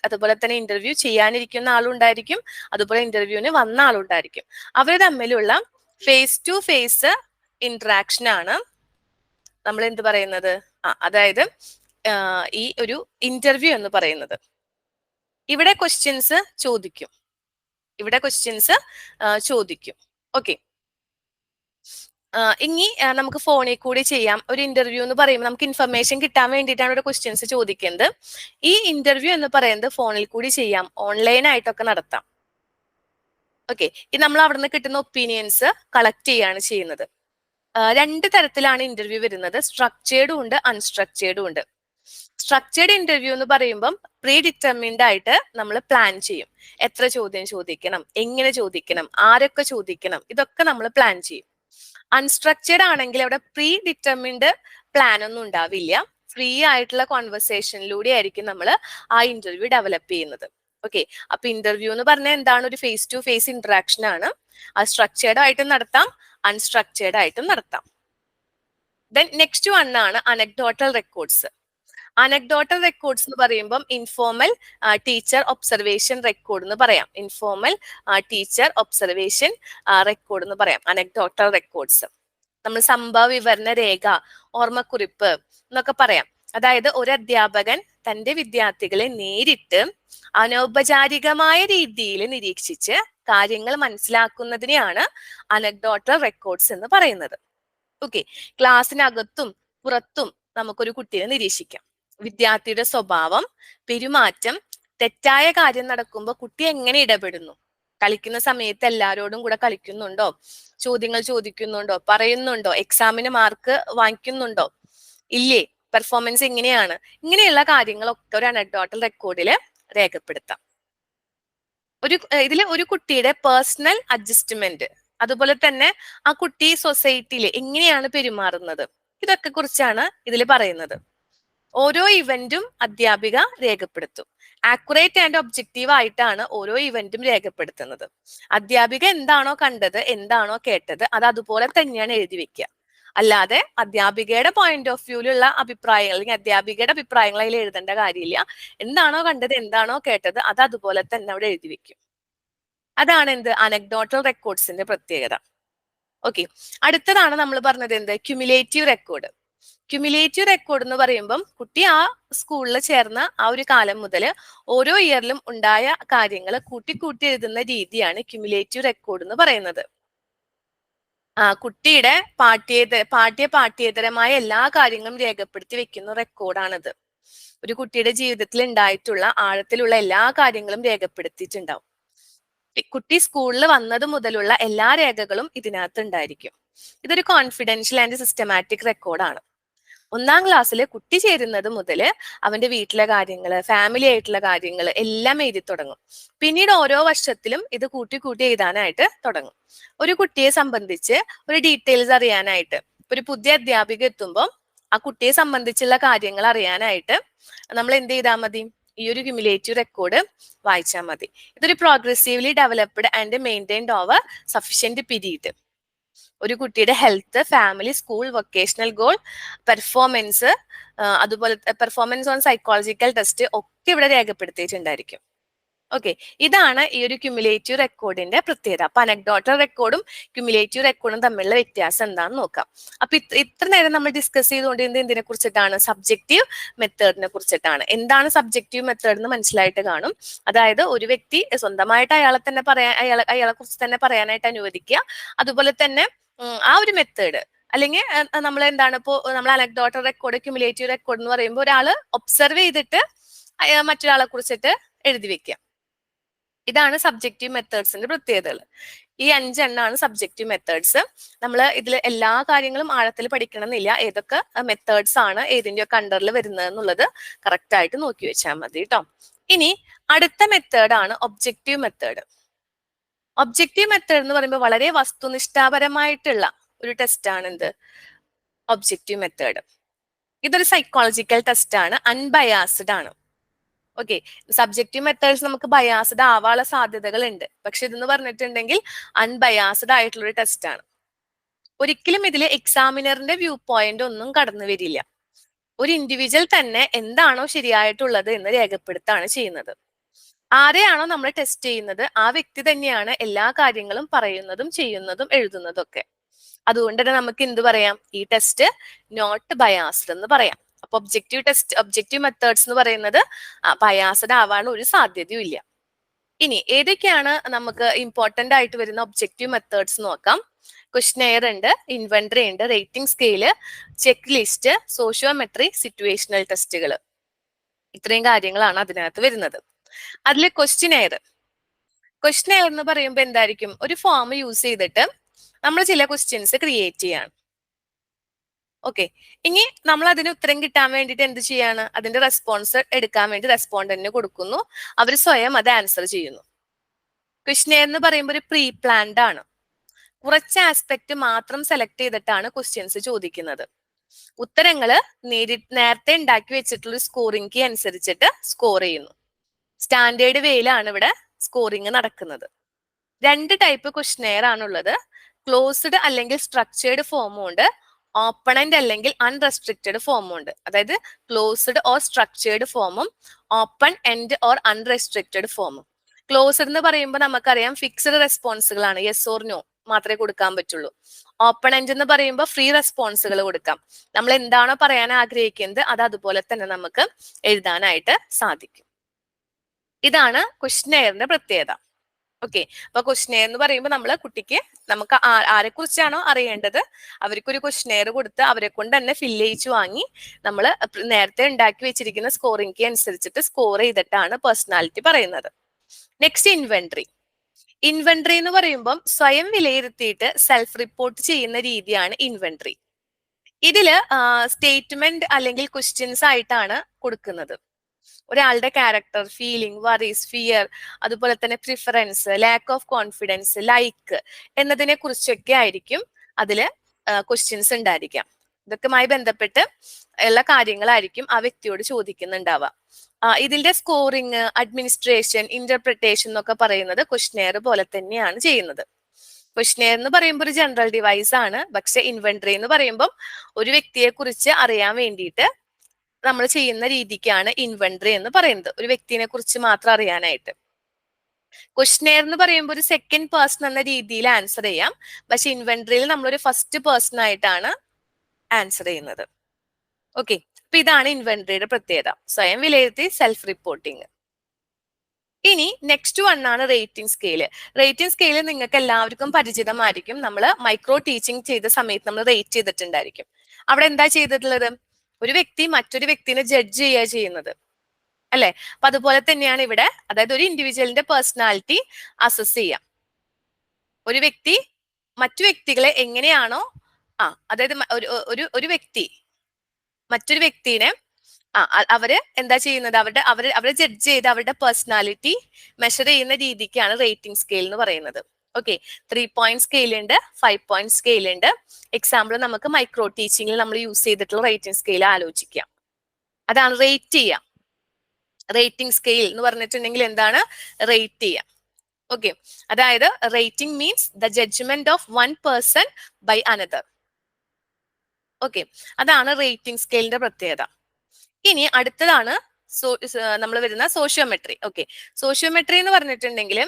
അതുപോലെ തന്നെ ഇന്റർവ്യൂ ചെയ്യാനിരിക്കുന്ന ആളുണ്ടായിരിക്കും, അതുപോലെ ഇന്റർവ്യൂവിന് വന്ന ആളുണ്ടായിരിക്കും. അവർ തമ്മിലുള്ള ഫേസ് ടു ഫേസ് ഇന്ററാക്ഷൻ ആണ് നമ്മൾ എന്ത് പറയുന്നത്, അതായത് ഈ ഒരു ഇന്റർവ്യൂ എന്ന് പറയുന്നത്. ഇവിടെ ക്വസ്റ്റ്യൻസ് ചോദിക്കും. ഓക്കെ, ഇനി നമുക്ക് ഫോണിൽ കൂടി ചെയ്യാം. ഒരു ഇന്റർവ്യൂ എന്ന് പറയുമ്പോൾ നമുക്ക് ഇൻഫർമേഷൻ കിട്ടാൻ വേണ്ടിയിട്ടാണ് ഇവിടെ ക്വസ്റ്റ്യൻസ് ചോദിക്കുന്നത്. ഈ ഇന്റർവ്യൂ എന്ന് പറയുന്നത് ഫോണിൽ കൂടി ചെയ്യാം, ഓൺലൈൻ ആയിട്ടൊക്കെ നടത്താം. ഓക്കെ, ഇത് നമ്മൾ അവിടെ നിന്ന് കിട്ടുന്ന ഒപ്പീനിയൻസ് കളക്ട് ചെയ്യാണ് ചെയ്യുന്നത്. 2 തരത്തിലാണ് ഇന്റർവ്യൂ വരുന്നത്, സ്ട്രക്ചേർഡും ഉണ്ട്, അൺസ്ട്രക്ചേർഡും ഉണ്ട്. സ്ട്രക്ചേർഡ് ഇന്റർവ്യൂ എന്ന് പറയുമ്പം പ്രീ ഡിറ്റർമിൻഡ് ആയിട്ട് നമ്മൾ പ്ലാൻ ചെയ്യും. എത്ര ചോദ്യം ചോദിക്കണം, എങ്ങനെ ചോദിക്കണം, ആരൊക്കെ ചോദിക്കണം, ഇതൊക്കെ നമ്മൾ പ്ലാൻ ചെയ്യും. അൺസ്ട്രക്ചേർഡ് ആണെങ്കിൽ അവിടെ പ്രീ ഡിറ്റർമിൻഡ് പ്ലാൻ ഒന്നും ഉണ്ടാവില്ല, ഫ്രീ ആയിട്ടുള്ള കോൺവെർസേഷനിലൂടെ ആയിരിക്കും നമ്മൾ ആ ഇന്റർവ്യൂ ഡെവലപ്പ് ചെയ്യുന്നത്. ഓക്കെ, അപ്പൊ ഇന്റർവ്യൂ എന്ന് പറഞ്ഞാൽ എന്താണ്, ഒരു ഫേസ് ടു ഫേസ് ഇന്ററാക്ഷൻ ആണ്. അത് സ്ട്രക്ചേർഡ് ആയിട്ടും നടത്താം, അൺസ്ട്രക്ചേർഡ് ആയിട്ടും നടത്താം. ദെൻ നെക്സ്റ്റ് വൺ ആണ് അനക്ഡോട്ടൽ റെക്കോർഡ്സ്. അനക്ഡോട്ടൽ റെക്കോർഡ്സ് എന്ന് പറയുമ്പം ഇൻഫോർമൽ ടീച്ചർ ഒബ്സർവേഷൻ റെക്കോർഡ് എന്ന് പറയാം. ഇൻഫോർമൽ ടീച്ചർ ഒബ്സർവേഷൻ റെക്കോർഡ് എന്ന് പറയാം അനക്ഡോട്ടൽ റെക്കോർഡ്സ്. നമ്മൾ സംഭവ വിവരണ രേഖ, ഓർമ്മക്കുറിപ്പ് എന്നൊക്കെ പറയാം. അതായത് ഒരു അധ്യാപകൻ തന്റെ വിദ്യാർത്ഥികളെ നേരിട്ട് അനൗപചാരികമായ രീതിയിൽ നിരീക്ഷിച്ച് കാര്യങ്ങൾ മനസ്സിലാക്കുന്നതിനെയാണ് അനക്ഡോട്ടൽ റെക്കോർഡ്സ് എന്ന് പറയുന്നത്. ഓക്കെ, ക്ലാസ്സിനകത്തും പുറത്തും നമുക്കൊരു കുട്ടിയെ നിരീക്ഷിക്കാം. വിദ്യാർത്ഥിയുടെ സ്വഭാവം, പെരുമാറ്റം, തെറ്റായ കാര്യം നടക്കുമ്പോൾ കുട്ടി എങ്ങനെ ഇടപെടുന്നു, കളിക്കുന്ന സമയത്ത് എല്ലാവരോടും കൂടെ കളിക്കുന്നുണ്ടോ, ചോദ്യങ്ങൾ ചോദിക്കുന്നുണ്ടോ, പറയുന്നുണ്ടോ, എക്സാമിന് മാർക്ക് വാങ്ങിക്കുന്നുണ്ടോ, ഇല്ലേ, പെർഫോമൻസ് എങ്ങനെയാണ്, ഇങ്ങനെയുള്ള കാര്യങ്ങളൊക്കെ ഒരു അനക്ഡോട്ടൽ റെക്കോർഡിൽ രേഖപ്പെടുത്താം. ഇതില് ഒരു കുട്ടിയുടെ പേഴ്സണൽ അഡ്ജസ്റ്റ്മെന്റ്, അതുപോലെ തന്നെ ആ കുട്ടി സൊസൈറ്റിയിൽ എങ്ങനെയാണ് പെരുമാറുന്നത്, ഇതൊക്കെ കുറിച്ചാണ് ഇതിൽ പറയുന്നത്. ഓരോ ഇവന്റും അധ്യാപിക രേഖപ്പെടുത്തും. ആക്യുറേറ്റ് ആൻഡ് ഒബ്ജക്റ്റീവ് ആയിട്ടാണ് ഓരോ ഇവന്റും രേഖപ്പെടുത്തുന്നത്. അധ്യാപിക എന്താണോ കണ്ടത്, എന്താണോ കേട്ടത്, അത് അതുപോലെ തന്നെയാണ് എഴുതി വെക്കുക. അല്ലാതെ അധ്യാപികയുടെ പോയിന്റ് ഓഫ് വ്യൂവിലുള്ള അഭിപ്രായങ്ങൾ അല്ലെങ്കിൽ അധ്യാപികയുടെ അഭിപ്രായങ്ങൾ അതിൽ എഴുതേണ്ട കാര്യമില്ല. എന്താണോ കണ്ടത്, എന്താണോ കേട്ടത്, അത് അതുപോലെ തന്നെ അവിടെ എഴുതി വെക്കും. അതാണ് എന്ത് അനക്ഡോട്ടൽ റെക്കോർഡ്സിന്റെ പ്രത്യേകത. ഓക്കെ, അടുത്തതാണ് നമ്മൾ പറഞ്ഞത് എന്ത് ക്യുമുലേറ്റീവ് റെക്കോർഡ്. ക്യുമുലേറ്റീവ് റെക്കോർഡ് എന്ന് പറയുമ്പം കുട്ടി ആ സ്കൂളിൽ ചേർന്ന ആ ഒരു കാലം മുതൽ ഓരോ ഇയറിലും ഉണ്ടായ കാര്യങ്ങൾ കൂട്ടി എഴുതുന്ന രീതിയാണ് ക്യുമുലേറ്റീവ് റെക്കോർഡ് എന്ന് പറയുന്നത്. കുട്ടിയുടെ പാഠ്യേതരമായ എല്ലാ കാര്യങ്ങളും രേഖപ്പെടുത്തി വെക്കുന്ന റെക്കോർഡാണിത്. ഒരു കുട്ടിയുടെ ജീവിതത്തിൽ ഉണ്ടായിട്ടുള്ള ആഴത്തിലുള്ള എല്ലാ കാര്യങ്ങളും രേഖപ്പെടുത്തിയിട്ടുണ്ടാവും. കുട്ടി സ്കൂളിൽ വന്നത് മുതലുള്ള എല്ലാ രേഖകളും ഇതിനകത്ത് ഉണ്ടായിരിക്കും. ഇതൊരു കോൺഫിഡൻഷ്യൽ ആൻഡ് സിസ്റ്റമാറ്റിക് റെക്കോർഡാണ്. 1ാം ക്ലാസ്സിൽ കുട്ടി ചേരുന്നത് മുതൽ അവന്റെ വീട്ടിലെ കാര്യങ്ങൾ, ഫാമിലി ആയിട്ടുള്ള കാര്യങ്ങൾ എല്ലാം എഴുതി തുടങ്ങും. പിന്നീട് ഓരോ വർഷത്തിലും ഇത് കൂട്ടി എഴുതാനായിട്ട് തുടങ്ങും. ഒരു കുട്ടിയെ സംബന്ധിച്ച് ഒരു ഡീറ്റെയിൽസ് അറിയാനായിട്ട് ഒരു പുതിയ അധ്യാപിക എത്തുമ്പോൾ ആ കുട്ടിയെ സംബന്ധിച്ചുള്ള കാര്യങ്ങൾ അറിയാനായിട്ട് നമ്മൾ എന്ത് ചെയ്താൽ മതി, ഈ ഒരു ക്യുമുലേറ്റീവ് റെക്കോർഡ് വായിച്ചാൽ മതി. ഇതൊരു progressively developed and maintained over sufficient period. ഒരു കുട്ടിയുടെ health, family, school, vocational goal, performance, അതുപോലെ പെർഫോമൻസ് ഓൺ സൈക്കോളജിക്കൽ ടെസ്റ്റ് ഒക്കെ ഇവിടെ രേഖപ്പെടുത്തിയിട്ടുണ്ടായിരിക്കും. ഓക്കെ, ഇതാണ് ഈ ഒരു ക്യുമുലേറ്റീവ് റെക്കോർഡിന്റെ പ്രത്യേകത. അപ്പൊ അനക്ഡോട്ടൽ റെക്കോർഡും ക്യുമുലേറ്റീവ് റെക്കോർഡും തമ്മിലുള്ള വ്യത്യാസം എന്താണെന്ന് നോക്കാം. അപ്പൊ ഇത്ര നേരം നമ്മൾ ഡിസ്കസ് ചെയ്തുകൊണ്ടിരുന്നത് എന്തിനെ കുറിച്ചിട്ടാണ്? സബ്ജക്റ്റീവ് മെത്തേഡിനെ കുറിച്ചിട്ടാണ്. എന്താണ് സബ്ജക്റ്റീവ് മെത്തേഡ് എന്ന് മനസ്സിലായിട്ട് കാണും. അതായത് ഒരു വ്യക്തി സ്വന്തമായിട്ട് അയാളെ കുറിച്ച് തന്നെ പറയാനായിട്ട് അനുവദിക്കുക. അതുപോലെ തന്നെ ആ ഒരു മെത്തേഡ് അല്ലെങ്കിൽ നമ്മൾ എന്താണ് ഇപ്പോൾ നമ്മൾ അനക്ഡോട്ടൽ റെക്കോർഡ്, ക്യുമുലേറ്റീവ് റെക്കോർഡ് എന്ന് പറയുമ്പോൾ ഒരാള് ഒബ്സർവ് ചെയ്തിട്ട് മറ്റൊരാളെ കുറിച്ചിട്ട് എഴുതി വെക്കുക. ഇതാണ് സബ്ജക്റ്റീവ് മെത്തേഡ്സിന്റെ പ്രത്യേകതകൾ. ഈ 5 എണ്ണമാണ് സബ്ജക്റ്റീവ് മെത്തേഡ്സ്. നമ്മൾ ഇതിൽ എല്ലാ കാര്യങ്ങളും ആഴത്തിൽ പഠിക്കണമെന്നില്ല. ഏതൊക്കെ മെത്തേഡ്സ് ആണ് ഏതിന്റെയൊക്കെ അണ്ടറിൽ വരുന്നത് എന്നുള്ളത് കറക്റ്റ് ആയിട്ട് നോക്കി വെച്ചാൽ മതി കേട്ടോ. ഇനി അടുത്ത മെത്തേഡാണ് ഒബ്ജക്റ്റീവ് മെത്തേഡ്. ഒബ്ജക്റ്റീവ് മെത്തേഡ് എന്ന് പറയുമ്പോൾ വളരെ വസ്തുനിഷ്ഠാപരമായിട്ടുള്ള ഒരു ടെസ്റ്റ് ആണ് എന്ത് ഒബ്ജക്റ്റീവ് മെത്തേഡ്. ഇതൊരു സൈക്കോളജിക്കൽ ടെസ്റ്റ് ആണ്, അൺബയാസ്ഡ് ആണ്. ഓക്കെ, സബ്ജക്റ്റീവ് മെത്തേഡ്സ് നമുക്ക് ബയാസ്ഡ് ആവാനുള്ള സാധ്യതകൾ ഉണ്ട്. പക്ഷെ ഇതെന്ന് പറഞ്ഞിട്ടുണ്ടെങ്കിൽ അൺബയാസ്ഡ് ആയിട്ടുള്ള ഒരു ടെസ്റ്റ് ആണ്. ഒരിക്കലും ഇതിൽ എക്സാമിനറിന്റെ വ്യൂ പോയിന്റ് ഒന്നും കടന്നു വരില്ല. ഒരു ഇൻഡിവിജ്വൽ തന്നെ എന്താണോ ശരിയായിട്ടുള്ളത് എന്ന് രേഖപ്പെടുത്താണ് ചെയ്യുന്നത്. ആരെയാണോ നമ്മൾ ടെസ്റ്റ് ചെയ്യുന്നത് ആ വ്യക്തി തന്നെയാണ് എല്ലാ കാര്യങ്ങളും പറയുന്നതും ചെയ്യുന്നതും എഴുതുന്നതും ഒക്കെ. അതുകൊണ്ട് തന്നെ നമുക്ക് എന്ത് പറയാം, ഈ ടെസ്റ്റ് നോട്ട് ബയാസ്ഡ് എന്ന് പറയാം. അപ്പൊ ഒബ്ജക്റ്റീവ് മെത്തേഡ്സ് എന്ന് പറയുന്നത് ബയാസ്ഡ് ആവാൻ ഒരു സാധ്യതയും ഇല്ല. ഇനി ഏതൊക്കെയാണ് നമുക്ക് ഇമ്പോർട്ടന്റ് ആയിട്ട് വരുന്ന ഒബ്ജക്റ്റീവ് മെത്തേഡ്സ് നോക്കാം. ക്വസ്റ്റ്നെയർ ഉണ്ട്, ഇൻവെന്ററി ഉണ്ട്, rating scale, check list, sociometry, situational ടെസ്റ്റുകൾ. ഇത്രയും കാര്യങ്ങളാണ് അതിനകത്ത് വരുന്നത്. അതിൽ ക്വസ്റ്റ്നെയർ എന്ന് പറയുമ്പോൾ എന്തായിരിക്കും, ഒരു ഫോം യൂസ് ചെയ്തിട്ട് നമ്മൾ ചില ക്വസ്റ്റ്യൻസ് ക്രിയേറ്റ് ചെയ്യാണ്. ഓക്കെ, ഇനി നമ്മൾ അതിന് ഉത്തരം കിട്ടാൻ വേണ്ടിയിട്ട് എന്ത് ചെയ്യാണ്, അതിന്റെ റെസ്പോൺസ് എടുക്കാൻ വേണ്ടി റെസ്പോണ്ടന്റിന് കൊടുക്കുന്നു. അവർ സ്വയം അത് ആൻസർ ചെയ്യുന്നു. ക്വസ്റ്റ്നെയർ എന്ന് പറയുമ്പോൾ ഒരു പ്രീ പ്ലാൻഡ് ആണ്. കുറച്ച് ആസ്പെക്ട് മാത്രം സെലക്ട് ചെയ്തിട്ടാണ് ക്വസ്റ്റ്യൻസ് ചോദിക്കുന്നത്. ഉത്തരങ്ങള് നേരത്തെ ഉണ്ടാക്കി വെച്ചിട്ടുള്ള സ്കോറിംഗ് കീ അനുസരിച്ചിട്ട് സ്കോർ ചെയ്യുന്നു. സ്റ്റാൻഡേർഡ് വേയിലാണ് ഇവിടെ സ്കോറിംഗ് നടക്കുന്നത്. 2 ടൈപ്പ് ക്വസ്റ്റ്നെയർ ആണുള്ളത്. ക്ലോസ്ഡ് അല്ലെങ്കിൽ സ്ട്രക്ചേർഡ് ഫോമും ഉണ്ട്, ഓപ്പണന്റ് അല്ലെങ്കിൽ അൺറെസ്ട്രിക്റ്റഡ് ഫോമും ഉണ്ട്. അതായത് ക്ലോസ്ഡ് ഓർ സ്ട്രക്ചേർഡ് ഫോമും ഓപ്പൺ എൻഡ് ഓർ അൺറെസ്ട്രിക്റ്റഡ് ഫോമും. ക്ലോസ്ഡ് എന്ന് പറയുമ്പോൾ നമുക്കറിയാം ഫിക്സ്ഡ് റെസ്പോൺസുകളാണ്, യെസ് ഓർ നോ മാത്രമേ കൊടുക്കാൻ പറ്റുള്ളൂ. ഓപ്പൺ എൻഡ് എന്ന് പറയുമ്പോൾ ഫ്രീ റെസ്പോൺസുകൾ കൊടുക്കാം. നമ്മൾ എന്താണോ പറയാൻ ആഗ്രഹിക്കുന്നത് അത് അതുപോലെ തന്നെ നമുക്ക് എഴുതാനായിട്ട് സാധിക്കും. ഇതാണ് ക്വസ്റ്റ്നെയറിന്റെ പ്രത്യേകത. ഓക്കെ, അപ്പൊ ക്വസ്റ്റ്നെയർ എന്ന് പറയുമ്പോൾ നമുക്ക് ആരെ കുറിച്ചാണോ അറിയേണ്ടത് അവർക്കൊരു ക്വസ്റ്റ്നെയർ കൊടുത്ത് അവരെ കൊണ്ട് തന്നെ ഫില്ല് ചെയ്യിച്ചു വാങ്ങി നമ്മൾ നേരത്തെ ഉണ്ടാക്കി വെച്ചിരിക്കുന്ന സ്കോറിംഗ് കീ അനുസരിച്ചിട്ട് സ്കോർ ചെയ്തിട്ടാണ് പേഴ്സണാലിറ്റി പറയുന്നത്. നെക്സ്റ്റ് ഇൻവെന്ററി എന്ന് പറയുമ്പോൾ സ്വയം വിലയിരുത്തിയിട്ട് സെൽഫ് റിപ്പോർട്ട് ചെയ്യുന്ന രീതിയാണ് ഇൻവെന്ററി. ഇതില് സ്റ്റേറ്റ്മെന്റ് അല്ലെങ്കിൽ ക്വസ്റ്റ്യൻസ് ആയിട്ടാണ് കൊടുക്കുന്നത്. ഒരാളുടെ ക്യാരക്ടർ, ഫീലിംഗ്, വറീസ്, ഫിയർ, അതുപോലെ തന്നെ preference, lack of confidence, like എന്നതിനെ കുറിച്ചൊക്കെ ആയിരിക്കും അതില് ക്വസ്റ്റ്യൻസ് ഉണ്ടായിരിക്കാം. ഇതൊക്കെയുമായി ബന്ധപ്പെട്ട് ഉള്ള കാര്യങ്ങളായിരിക്കും ആ വ്യക്തിയോട് ചോദിക്കുന്നുണ്ടാവുക. ഇതിന്റെ സ്കോറിങ്, അഡ്മിനിസ്ട്രേഷൻ, ഇന്റർപ്രിട്ടേഷൻ എന്നൊക്കെ പറയുന്നത് ക്വസ്റ്റ്യനെയർ പോലെ തന്നെയാണ് ചെയ്യുന്നത്. ക്വസ്റ്റ്യനെയർ എന്ന് പറയുമ്പോൾ ഒരു ജനറൽ ഡിവൈസ് ആണ്. പക്ഷെ ഇൻവെന്ററി എന്ന് പറയുമ്പോൾ ഒരു വ്യക്തിയെ കുറിച്ച് അറിയാൻ വേണ്ടിയിട്ട് നമ്മൾ ചെയ്യുന്ന രീതിക്കാണ് ഇൻവെന്ററി എന്ന് പറയുന്നത്, ഒരു വ്യക്തിനെ കുറിച്ച് മാത്രം അറിയാനായിട്ട്. ക്വസ്റ്റ്യനെയർ എന്ന് പറയുമ്പോൾ ഒരു സെക്കൻഡ് പേഴ്സൺ എന്ന രീതിയിൽ ആൻസർ ചെയ്യാം. പക്ഷെ ഇൻവെന്ററിയിൽ നമ്മളൊരു ഫസ്റ്റ് പേഴ്സൺ ആയിട്ടാണ് ആൻസർ ചെയ്യുന്നത്. ഓക്കെ, അപ്പൊ ഇതാണ് ഇൻവെന്ററിയുടെ പ്രത്യേകത, സ്വയം വിലയിരുത്തി സെൽഫ് റിപ്പോർട്ടിംഗ്. ഇനി നെക്സ്റ്റ് വൺ ആണ് റേറ്റിംഗ് സ്കെയില്. റേറ്റിംഗ് സ്കെയില് നിങ്ങൾക്ക് എല്ലാവർക്കും പരിചിതമായിരിക്കും. നമ്മൾ മൈക്രോ ടീച്ചിങ് ചെയ്ത സമയത്ത് നമ്മൾ റേറ്റ് ചെയ്തിട്ടുണ്ടായിരിക്കും. അവിടെ എന്താ ചെയ്തിട്ടുള്ളത്? ഒരു വ്യക്തി മറ്റൊരു വ്യക്തിനെ ജഡ്ജ് ചെയ്യുക ചെയ്യുന്നത്, അല്ലെ? അപ്പൊ അതുപോലെ തന്നെയാണ് ഇവിടെ. അതായത് ഒരു ഇൻഡിവിജ്വലിന്റെ പേഴ്സണാലിറ്റി അസസ് ചെയ്യാം. ഒരു വ്യക്തി മറ്റു വ്യക്തികളെ എങ്ങനെയാണോ അതായത് ഒരു വ്യക്തി മറ്റൊരു വ്യക്തിനെ അവര് എന്താ ചെയ്യുന്നത്, അവരെ ജഡ്ജ് ചെയ്ത് അവരുടെ പേഴ്സണാലിറ്റി മെഷർ ചെയ്യുന്ന രീതിക്കാണ് റേറ്റിംഗ് സ്കെയിൽ എന്ന് പറയുന്നത്. ഓക്കെ, 3 പോയിന്റ് സ്കെയിൽ ഉണ്ട്, 5 പോയിന്റ് സ്കെയിൽ ഉണ്ട്. എക്സാമ്പിൾ നമുക്ക് മൈക്രോ ടീച്ചിങ്ങിൽ നമ്മൾ യൂസ് ചെയ്തിട്ടുള്ള റേറ്റിംഗ് സ്കെയിൽ ആലോചിക്കാം. അതാണ് റേറ്റ് ചെയ്യാം. റേറ്റിംഗ് സ്കെയിൽ എന്ന് പറഞ്ഞിട്ടുണ്ടെങ്കിൽ എന്താണ്? റേറ്റ് ചെയ്യാം. ഓക്കെ, അതായത് rating means the judgement of one person by another. Okay, അതാണ് റേറ്റിംഗ് സ്കെയിലിന്റെ പ്രത്യേകത. ഇനി അടുത്തതാണ് നമ്മൾ വരുന്ന സോഷ്യോമെട്രി. ഓക്കെ, സോഷ്യോമെട്രി എന്ന് പറഞ്ഞിട്ടുണ്ടെങ്കിൽ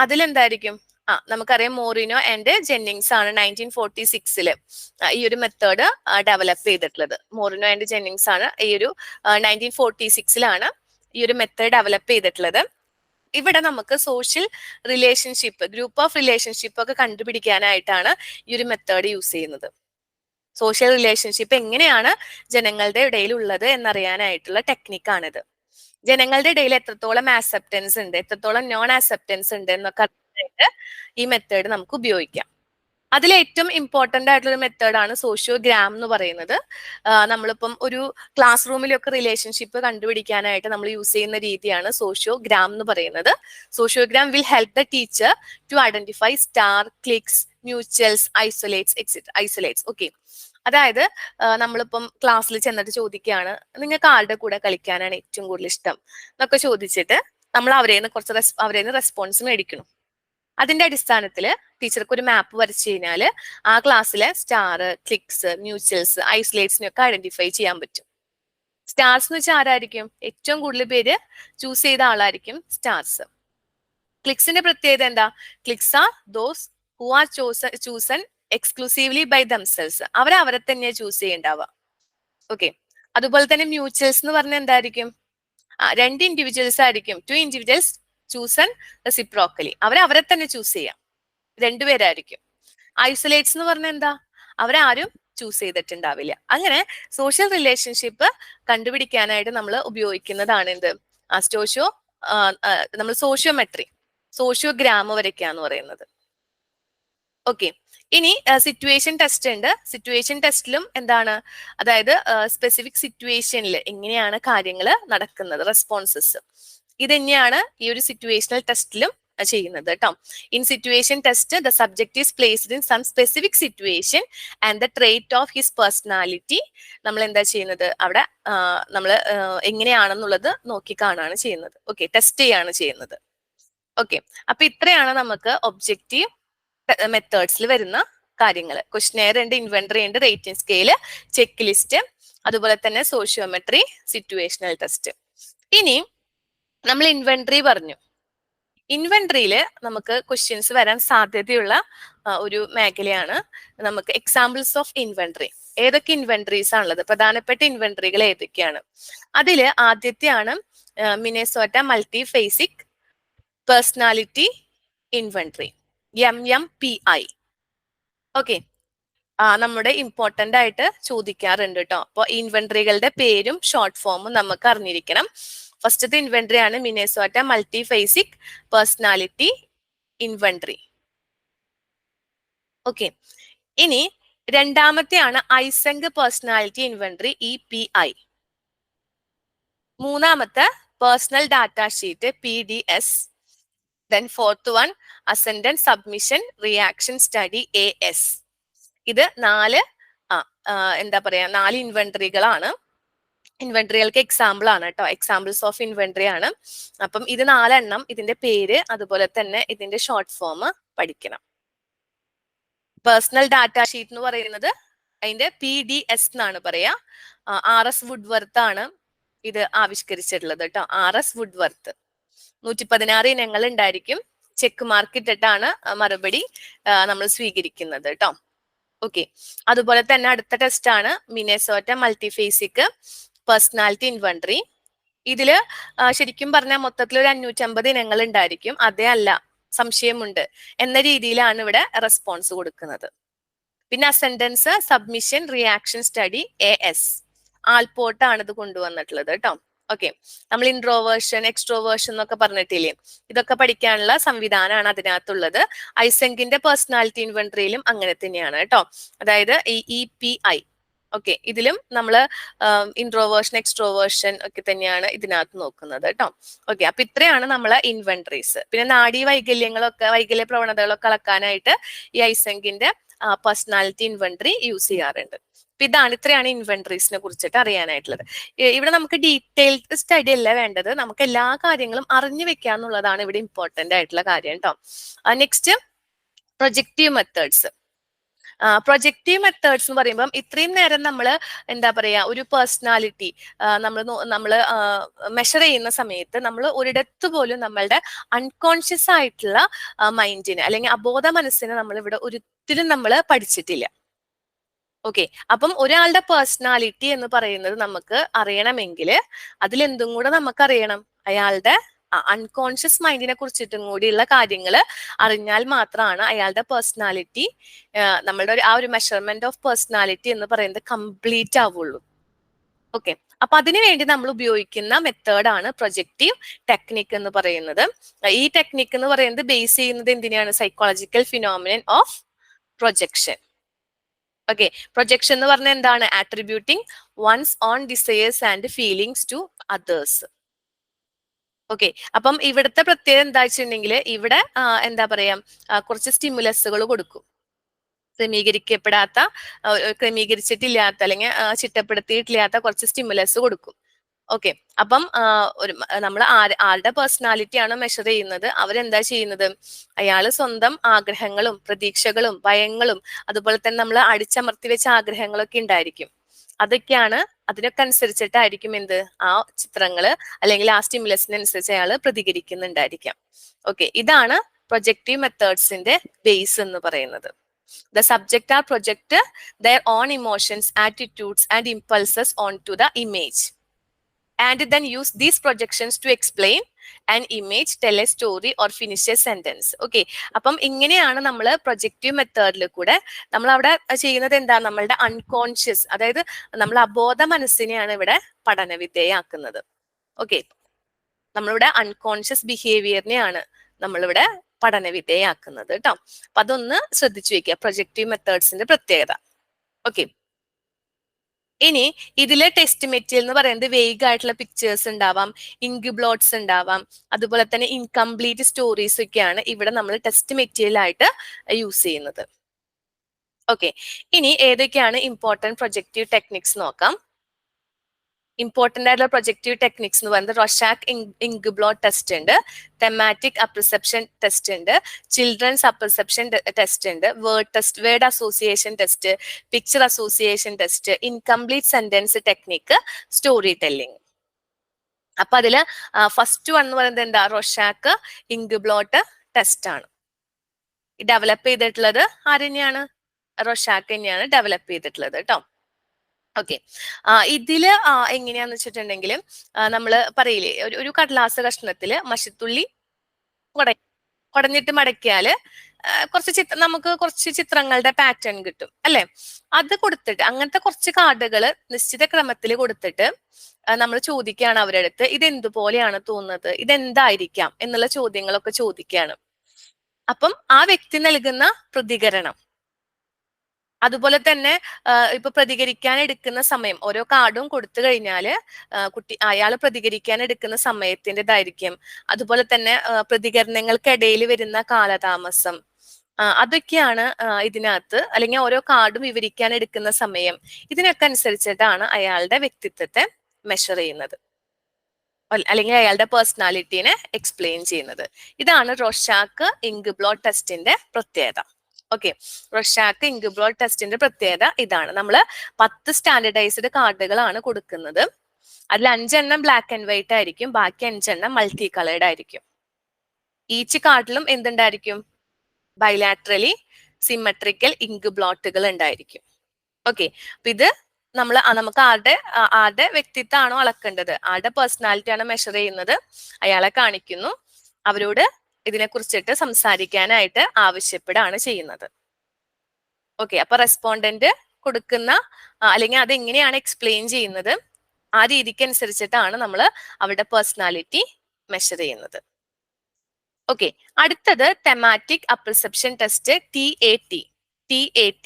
അതിലെന്തായിരിക്കും? നമുക്കറിയാം മോറിനോ ആൻഡ് ജെന്നിങ്സ് ആണ് 1946 ഈ ഒരു മെത്തേഡ് ഡെവലപ്പ് ചെയ്തിട്ടുള്ളത്. മോറിനോ ആൻഡ് ജെന്നിങ്സ് ആണ് ഈ ഒരു 1946 ഈ ഒരു മെത്തേഡ് ഡെവലപ്പ് ചെയ്തിട്ടുള്ളത്. ഇവിടെ നമുക്ക് social relationship, group of relationship ഒക്കെ കണ്ടുപിടിക്കാനായിട്ടാണ് ഈ ഒരു മെത്തേഡ് യൂസ് ചെയ്യുന്നത്. സോഷ്യൽ റിലേഷൻഷിപ്പ് എങ്ങനെയാണ് ജനങ്ങളുടെ ഇടയിൽ ഉള്ളത് എന്നറിയാനായിട്ടുള്ള ടെക്നിക്കാണിത്. ജനങ്ങളുടെ ഇടയിൽ എത്രത്തോളം ആക്സെപ്റ്റൻസ് ഉണ്ട്, എത്രത്തോളം നോൺ ആക്സെപ്റ്റൻസ് ഉണ്ട് എന്നൊക്കെ അറിയാനായിട്ട് ഈ മെത്തേഡ് നമുക്ക് ഉപയോഗിക്കാം. അതിൽ ഏറ്റവും ഇമ്പോർട്ടന്റ് ആയിട്ടുള്ള ഒരു മെത്തേഡാണ് സോഷ്യോഗ്രാം എന്ന് പറയുന്നത്. നമ്മളിപ്പം ഒരു ക്ലാസ് റൂമിലൊക്കെ റിലേഷൻഷിപ്പ് കണ്ടുപിടിക്കാനായിട്ട് നമ്മൾ യൂസ് ചെയ്യുന്ന രീതിയാണ് സോഷ്യോഗ്രാം എന്ന് പറയുന്നത്. Sociogram will help the teacher to identify star, cliques, mutuals, isolates, etcetera. Isolates, okay. അതായത് നമ്മളിപ്പം ക്ലാസ്സിൽ ചെന്നിട്ട് ചോദിക്കുകയാണ്, നിങ്ങൾക്ക് ആരുടെ കൂടെ കളിക്കാനാണ് ഏറ്റവും കൂടുതൽ ഇഷ്ടം എന്നൊക്കെ ചോദിച്ചിട്ട് നമ്മൾ അവരെ റെസ്പോൺസ് മേടിക്കണം. അതിന്റെ അടിസ്ഥാനത്തിൽ ടീച്ചർക്ക് ഒരു മാപ്പ് വരച്ചു കഴിഞ്ഞാൽ ആ ക്ലാസ്സിലെ സ്റ്റാർ, ക്ലിക്സ്, മ്യൂച്വൽസ്, ഐസൊലേറ്റ്സിനൊക്കെ ഐഡന്റിഫൈ ചെയ്യാൻ പറ്റും. സ്റ്റാർസ് എന്ന് വെച്ചാൽ ആരായിരിക്കും? ഏറ്റവും കൂടുതൽ പേര് ചൂസ് ചെയ്ത ആളായിരിക്കും സ്റ്റാർസ്. ക്ലിക്സിന്റെ പ്രത്യേകത എന്താ? Cliques are those who are chosen exclusively by themselves. അവരെ തന്നെ ചൂസ് ചെയ്യണ്ടാവുക. ഓക്കെ, അതുപോലെ തന്നെ മ്യൂച്വൽസ് എന്ന് പറഞ്ഞാൽ എന്തായിരിക്കും? 2 ഇൻഡിവിജ്വൽസ് ആയിരിക്കും. 2 ഇൻഡിവിജ്വൽസ് ചൂസൺ റെസിപ്രോക്കലി. അവരെ തന്നെ ചൂസ് ചെയ്യാം, 2 പേരായിരിക്കും. ഐസൊലേറ്റ്സ് എന്ന് പറഞ്ഞാൽ എന്താ? അവരാരും ചൂസ് ചെയ്തിട്ടുണ്ടാവില്ല. അങ്ങനെ സോഷ്യൽ റിലേഷൻഷിപ്പ് കണ്ടുപിടിക്കാനായിട്ട് നമ്മൾ ഉപയോഗിക്കുന്നതാണ് എന്ത്? നമ്മൾ സോഷ്യോമെട്രി, സോഷ്യോഗ്രാം വരയ്ക്കാന്ന് പറയുന്നത്. ഓക്കെ, ഇനി സിറ്റുവേഷൻ ടെസ്റ്റ് ഉണ്ട്. സിറ്റുവേഷൻ ടെസ്റ്റിലും എന്താണ്? അതായത് സ്പെസിഫിക് സിറ്റുവേഷനിൽ എങ്ങനെയാണ് കാര്യങ്ങൾ നടക്കുന്നത്, റെസ്പോൺസസ്. ഇത് തന്നെയാണ് ഈ ഒരു സിറ്റുവേഷണൽ ടെസ്റ്റിലും ചെയ്യുന്നത് കേട്ടോ. In situation test the subject is placed in some specific situation and the trait of his personality. നമ്മൾ എന്താ ചെയ്യുന്നത്? അവിടെ നമ്മൾ എങ്ങനെയാണെന്നുള്ളത് നോക്കി കാണാണ് ചെയ്യുന്നത്. ഓക്കെ, ടെസ്റ്റ് ചെയ്യാണ് ചെയ്യുന്നത്. ഓക്കെ, അപ്പൊ ഇത്രയാണ് നമുക്ക് ഒബ്ജക്റ്റീവ് മെത്തേഡ്സിൽ വരുന്ന കാര്യങ്ങൾ. ക്വസ്റ്റ്യനെയർ ഉണ്ട്, ഇൻവെന്ററി ഉണ്ട്, റേറ്റിംഗ് സ്കെയില്, ചെക്ക് ലിസ്റ്റ്, അതുപോലെ തന്നെ സോഷ്യോമെട്രി, സിറ്റുവേഷണൽ ടെസ്റ്റ്. ഇനി നമ്മൾ ഇൻവെന്ററി പറഞ്ഞു. ഇൻവെന്ററിയിൽ നമുക്ക് ക്വസ്റ്റ്യൻസ് വരാൻ സാധ്യതയുള്ള ഒരു മേഖലയാണ് നമുക്ക് എക്സാമ്പിൾസ് ഓഫ് ഇൻവെന്ററി. ഏതൊക്കെ ഇൻവെന്ററീസ് ആണുള്ളത്, പ്രധാനപ്പെട്ട ഇൻവെന്ററികൾ ഏതൊക്കെയാണ്? അതില് ആദ്യത്തെയാണ് Minnesota multiphasic personality inventory, MMPI. Okay, നമ്മുടെ ഇമ്പോർട്ടന്റ് ആയിട്ട് ചോദിക്കാറുണ്ട് കേട്ടോ. അപ്പോൾ ഇൻവെന്ററികളുടെ പേരും ഷോർട്ട് ഫോമും നമുക്ക് അറിഞ്ഞിരിക്കണം. ഫസ്റ്റത്തെ ഇൻവെന്ററി ആണ് Minnesota multiphasic personality inventory. Okay, ഇനി രണ്ടാമത്തെയാണ് ഐസെങ്ക് പേഴ്സണാലിറ്റി ഇൻവെന്ററി, EPI. മൂന്നാമത്തെ personal data sheet PDS. Then fourth one ascendant submission reaction study AS. ഇത് എന്താ പറയാ 4 ഇൻവെന്ററികളാണ്. ഇൻവെന്ററികൾക്ക് എക്സാമ്പിൾ ആണ് കേട്ടോ, എക്സാമ്പിൾസ് ഓഫ് ഇൻവെന്ററി ആണ്. അപ്പം ഇത് 4 ഇതിന്റെ പേര് അതുപോലെ തന്നെ ഇതിന്റെ ഷോർട്ട് ഫോം പഠിക്കണം. പേഴ്സണൽ ഡാറ്റ ഷീറ്റ് എന്ന് പറയുന്നത് അതിന്റെ PDS എന്നാണ് പറയാ. RS വുഡ്വർത്ത് ആണ് ഇത് ആവിഷ്കരിച്ചിട്ടുള്ളത് കേട്ടോ. RS Woodworth. 116 ഇനങ്ങൾ ഉണ്ടായിരിക്കും. ചെക്ക് മാർക്ക് ഇട്ടിട്ടാണ് മറുപടി നമ്മൾ സ്വീകരിക്കുന്നത് കേട്ടോ. ഓക്കെ, അതുപോലെ തന്നെ അടുത്ത ടെസ്റ്റ് ആണ് മിനസോട്ട മൾട്ടിഫേസിക് പേഴ്സണാലിറ്റി ഇൻവെന്ററി. ഇതില് ശരിക്കും പറഞ്ഞാൽ മൊത്തത്തിൽ ഒരു 550 ഇനങ്ങൾ ഉണ്ടായിരിക്കും. അതേ അല്ല, സംശയമുണ്ട് എന്ന രീതിയിലാണ് ഇവിടെ റെസ്പോൺസ് കൊടുക്കുന്നത്. പിന്നെ അസെൻഡൻസ് സബ്മിഷൻ റിയാക്ഷൻ സ്റ്റഡി AS. ആൾപോർട്ടാണ് ഇത് കൊണ്ടുവന്നിട്ടുള്ളത് കേട്ടോ. ഓക്കെ, നമ്മൾ ഇൻട്രോവേർഷൻ എക്സ്ട്രോവേർഷൻ എന്നൊക്കെ പറഞ്ഞിട്ടില്ലേ, ഇതൊക്കെ പഠിക്കാനുള്ള സംവിധാനമാണ് അതിനകത്തുള്ളത്. ഐസെങ്കിന്റെ പേഴ്സണാലിറ്റി ഇൻവെന്ററിയിലും അങ്ങനെ തന്നെയാണ് കേട്ടോ. അതായത് ഈ EPI. ഓക്കെ, ഇതിലും നമ്മൾ ഇൻട്രോവേർഷൻ എക്സ്ട്രോവേർഷൻ ഒക്കെ തന്നെയാണ് ഇതിനകത്ത് നോക്കുന്നത് കേട്ടോ. ഓക്കെ, അപ്പൊ ഇത്രയാണ് നമ്മളെ ഇൻവെന്ററീസ്. പിന്നെ നാഡീ വൈകല്യ പ്രവണതകളൊക്കെ അളക്കാനായിട്ട് ഈ ഐസെങ്കിന്റെ പേഴ്സണാലിറ്റി ഇൻവെന്ററി യൂസ് ചെയ്യാറുണ്ട്. അപ്പൊ ഇത്രയാണ് ഇൻവെന്ററീസിനെ കുറിച്ചിട്ട് അറിയാനായിട്ടുള്ളത്. ഇവിടെ നമുക്ക് ഡീറ്റെയിൽഡ് സ്റ്റഡി അല്ല വേണ്ടത്, നമുക്ക് എല്ലാ കാര്യങ്ങളും അറിഞ്ഞു വെക്കാന്നുള്ളതാണ് ഇവിടെ ഇമ്പോർട്ടന്റ് ആയിട്ടുള്ള കാര്യം കേട്ടോ. Next projective methods. Projective methods എന്ന് പറയുമ്പോൾ ഇത്രയും നേരം നമ്മൾ എന്താ പറയാ ഒരു പേഴ്സണാലിറ്റി നമ്മൾ മെഷർ ചെയ്യുന്ന സമയത്ത് നമ്മൾ ഒരിടത്ത് പോലും നമ്മളുടെ അൺകോൺഷ്യസ് ആയിട്ടുള്ള മൈൻഡിനെ അല്ലെങ്കിൽ അബോധ മനസ്സിനെ നമ്മൾ ഇവിടെ ഒരിക്കലും നമ്മൾ പഠിച്ചിട്ടില്ല. ഓക്കെ, അപ്പം ഒരാളുടെ പേഴ്സണാലിറ്റി എന്ന് പറയുന്നത് നമുക്ക് അറിയണമെങ്കിൽ അതിലെന്തും കൂടെ നമുക്കറിയണം, അയാളുടെ അൺകോൺഷ്യസ് മൈൻഡിനെ കുറിച്ചിട്ടും കൂടിയുള്ള കാര്യങ്ങൾ അറിഞ്ഞാൽ മാത്രമാണ് അയാളുടെ പേഴ്സണാലിറ്റി, നമ്മളുടെ ആ ഒരു മെഷർമെന്റ് ഓഫ് പേഴ്സണാലിറ്റി എന്ന് പറയുന്നത് കംപ്ലീറ്റ് ആവുള്ളൂ. ഓക്കെ, അപ്പൊ അതിനുവേണ്ടി നമ്മൾ ഉപയോഗിക്കുന്ന മെത്തേഡാണ് പ്രൊജക്റ്റീവ് ടെക്നിക് എന്ന് പറയുന്നത്. ഈ ടെക്നിക് എന്ന് പറയുന്നത് ബേസ് ചെയ്യുന്നത് എന്തിനാണ്? Psychological phenomenon of projection. Okay, projection എന്ന് പറഞ്ഞാൽ എന്താണ്? Attributing one's own desires and feelings to others. Okay, അപ്പം ഇവിടുത്തെ പ്രത്യേകത എന്താ വെച്ചിട്ടുണ്ടെങ്കിൽ ഇവിടെ എന്താ പറയാ കുറച്ച് സ്റ്റിമുലസുകൾ കൊടുക്കും. ക്രമീകരിച്ചിട്ടില്ലാത്ത അല്ലെങ്കിൽ ചിട്ടപ്പെടുത്തിയിട്ടില്ലാത്ത കുറച്ച് സ്റ്റിമുലസ് കൊടുക്കും. ഓക്കെ, അപ്പം നമ്മൾ ആരുടെ പേഴ്സണാലിറ്റി ആണോ മെഷർ ചെയ്യുന്നത് അവരെന്താ ചെയ്യുന്നത്? അയാള് സ്വന്തം ആഗ്രഹങ്ങളും പ്രതീക്ഷകളും ഭയങ്ങളും അതുപോലെ തന്നെ നമ്മൾ അടിച്ചമർത്തി വെച്ച ആഗ്രഹങ്ങളൊക്കെ ഉണ്ടായിരിക്കും. അതൊക്കെയാണ്, അതിനൊക്കെ അനുസരിച്ചിട്ടായിരിക്കും എന്ത് ആ ചിത്രങ്ങള് അല്ലെങ്കിൽ ആ സ്റ്റിമുലസിനനുസരിച്ച് അയാൾ പ്രതികരിക്കുന്നുണ്ടായിരിക്കാം. ഓക്കെ, ഇതാണ് പ്രൊജക്റ്റീവ് മെത്തേഡ്സിന്റെ ബേസ് എന്ന് പറയുന്നത്. The subject are project their own emotions, attitudes and impulses onto the image and then use these projections to explain an image, tell a story or finish a sentence. Okay, അപ്പം ഇങ്ങനെയാണ് നമ്മൾ projective മെത്തേഡിൽ കൂടെ നമ്മൾ അവിടെ ചെയ്യുന്നത് എന്താ? നമ്മളുടെ അൺകോൺഷ്യസ്, അതായത് നമ്മൾ അബോധ മനസ്സിനെയാണ് ഇവിടെ പഠനവിധേയമാക്കുന്നത്. ഓക്കെ, നമ്മളിവിടെ അൺകോൺഷ്യസ് ബിഹേവിയറിനെയാണ് നമ്മളിവിടെ പഠനവിധേയമാക്കുന്നത് കേട്ടോ. അപ്പൊ അതൊന്ന് ശ്രദ്ധിച്ചു വെക്കുക, പ്രൊജക്റ്റീവ് മെത്തേഡ്സിന്റെ പ്രത്യേകത. ഓക്കെ, ഇനി ഇതിലെ ടെസ്റ്റ് മെറ്റീരിയൽ എന്ന് പറയുന്നത് വേഗ് ആയിട്ടുള്ള പിക്ചേഴ്സ് ഉണ്ടാവാം, ഇങ്ക് ബ്ലോട്ട്സ് ഉണ്ടാവാം, അതുപോലെ തന്നെ ഇൻകംപ്ലീറ്റ് സ്റ്റോറീസ് ഒക്കെയാണ് ഇവിടെ നമ്മൾ ടെസ്റ്റ് മെറ്റീരിയൽ ആയിട്ട് യൂസ് ചെയ്യുന്നത്. ഓക്കെ, ഇനി ഏതൊക്കെയാണ് ഇമ്പോർട്ടന്റ് പ്രൊജക്റ്റീവ് ടെക്നിക്സ് നോക്കാം. ഇമ്പോർട്ടന്റ് ആയിട്ടുള്ള പ്രൊജക്റ്റീവ് ടെക്നിക്സ് എന്ന് പറയുന്നത് റൊഷാക്ക് ഇങ്ക് ബ്ലോട്ട് ടെസ്റ്റ് ഉണ്ട്, തെമാറ്റിക് അപ്രിസെപ്ഷൻ ടെസ്റ്റ് ഉണ്ട്, ചിൽഡ്രൻസ് അപ്രിസെപ്ഷൻ ടെസ്റ്റ് ഉണ്ട്, word association test, picture association test, incomplete sentence technique, story telling. അപ്പൊ അതില് ഫസ്റ്റ് വൺ എന്ന് പറയുന്നത് എന്താ? റൊഷാക്ക് ഇങ്ക് ബ്ലോട്ട് ടെസ്റ്റ് ആണ്. ഡെവലപ്പ് ചെയ്തിട്ടുള്ളത് ആരെന്നെയാണ്? റൊഷാക്ക് തന്നെയാണ് ഡെവലപ്പ് ചെയ്തിട്ടുള്ളത് കേട്ടോ. ഓക്കെ, ഇതില് എങ്ങനെയാന്ന് വെച്ചിട്ടുണ്ടെങ്കിൽ നമ്മൾ പറയില്ലേ ഒരു കടലാസ് കഷ്ണത്തില് മഷിത്തുള്ളി കുടഞ്ഞിട്ട് മടക്കിയാല് നമുക്ക് കുറച്ച് ചിത്രങ്ങളുടെ പാറ്റേൺ കിട്ടും അല്ലെ? അത് കൊടുത്തിട്ട് അങ്ങനത്തെ കുറച്ച് കാർഡുകൾ നിശ്ചിത ക്രമത്തിൽ കൊടുത്തിട്ട് നമ്മൾ ചോദിക്കുകയാണ് അവരുടെ അടുത്ത്, ഇത് എന്തുപോലെയാണ് തോന്നുന്നത്, ഇതെന്തായിരിക്കാം എന്നുള്ള ചോദ്യങ്ങളൊക്കെ ചോദിക്കുകയാണ്. അപ്പം ആ വ്യക്തി നൽകുന്ന പ്രതികരണം അതുപോലെ തന്നെ ഇപ്പൊ പ്രതികരിക്കാൻ എടുക്കുന്ന സമയം ഓരോ കാർഡും കൊടുത്തു കഴിഞ്ഞാല് അയാൾ പ്രതികരിക്കാൻ എടുക്കുന്ന സമയത്തിന്റെ ദൈർഘ്യം, അതുപോലെ തന്നെ പ്രതികരണങ്ങൾക്കിടയിൽ വരുന്ന കാലതാമസം, അതൊക്കെയാണ് ഇതിനകത്ത്, അല്ലെങ്കിൽ ഓരോ കാർഡും വിവരിക്കാൻ എടുക്കുന്ന സമയം, ഇതിനൊക്കെ അനുസരിച്ചിട്ടാണ് അയാളുടെ വ്യക്തിത്വത്തെ മെഷർ ചെയ്യുന്നത്, അല്ലെങ്കിൽ അയാളുടെ പേഴ്സണാലിറ്റീനെ എക്സ്പ്ലെയിൻ ചെയ്യുന്നത്. ഇതാണ് റോഷാക്ക് ഇങ്ക്ബ്ലോട്ട് ടെസ്റ്റിന്റെ പ്രത്യേകത. ഓക്കെ, റോഷാക്ക് ഇങ്ക്ബ്ലോട്ട് ടെസ്റ്റിന്റെ പ്രത്യേകത ഇതാണ്. നമ്മൾ 10 സ്റ്റാൻഡർഡൈസ്ഡ് കാർഡുകളാണ് കൊടുക്കുന്നത്. അതിൽ 5 ബ്ലാക്ക് ആൻഡ് വൈറ്റ് ആയിരിക്കും, ബാക്കി 5 മൾട്ടി കളേർഡ് ആയിരിക്കും. ഈച്ച് കാർഡിലും എന്തുണ്ടായിരിക്കും? ബൈലാറ്ററലി സിമെട്രിക്കൽ ഇങ്ക്ബ്ലോട്ടുകൾ ഉണ്ടായിരിക്കും. ഓക്കെ, അപ്പൊ ഇത് നമുക്ക് ആരുടെ വ്യക്തിത്വമാണോ അളക്കേണ്ടത്, ആരുടെ പേഴ്സണാലിറ്റി ആണ് മെഷർ ചെയ്യുന്നത്, അയാളെ കാണിക്കുന്നു, അവരോട് ഇതിനെ കുറിച്ചിട്ട് സംസാരിക്കാനായിട്ട് ആവശ്യപ്പെടുകയാണ് ചെയ്യുന്നത്. ഓക്കെ, അപ്പൊ റെസ്പോണ്ടന്റ് കൊടുക്കുന്ന അല്ലെങ്കിൽ അതെങ്ങനെയാണ് എക്സ്പ്ലെയിൻ ചെയ്യുന്നത്, ആ രീതിക്ക് അനുസരിച്ചിട്ടാണ് നമ്മൾ അവരുടെ പേഴ്സണാലിറ്റി മെഷർ ചെയ്യുന്നത്. ഓക്കെ, അടുത്തത് തെമാറ്റിക് അപ്രിസെപ്ഷൻ ടെസ്റ്റ്, TAT.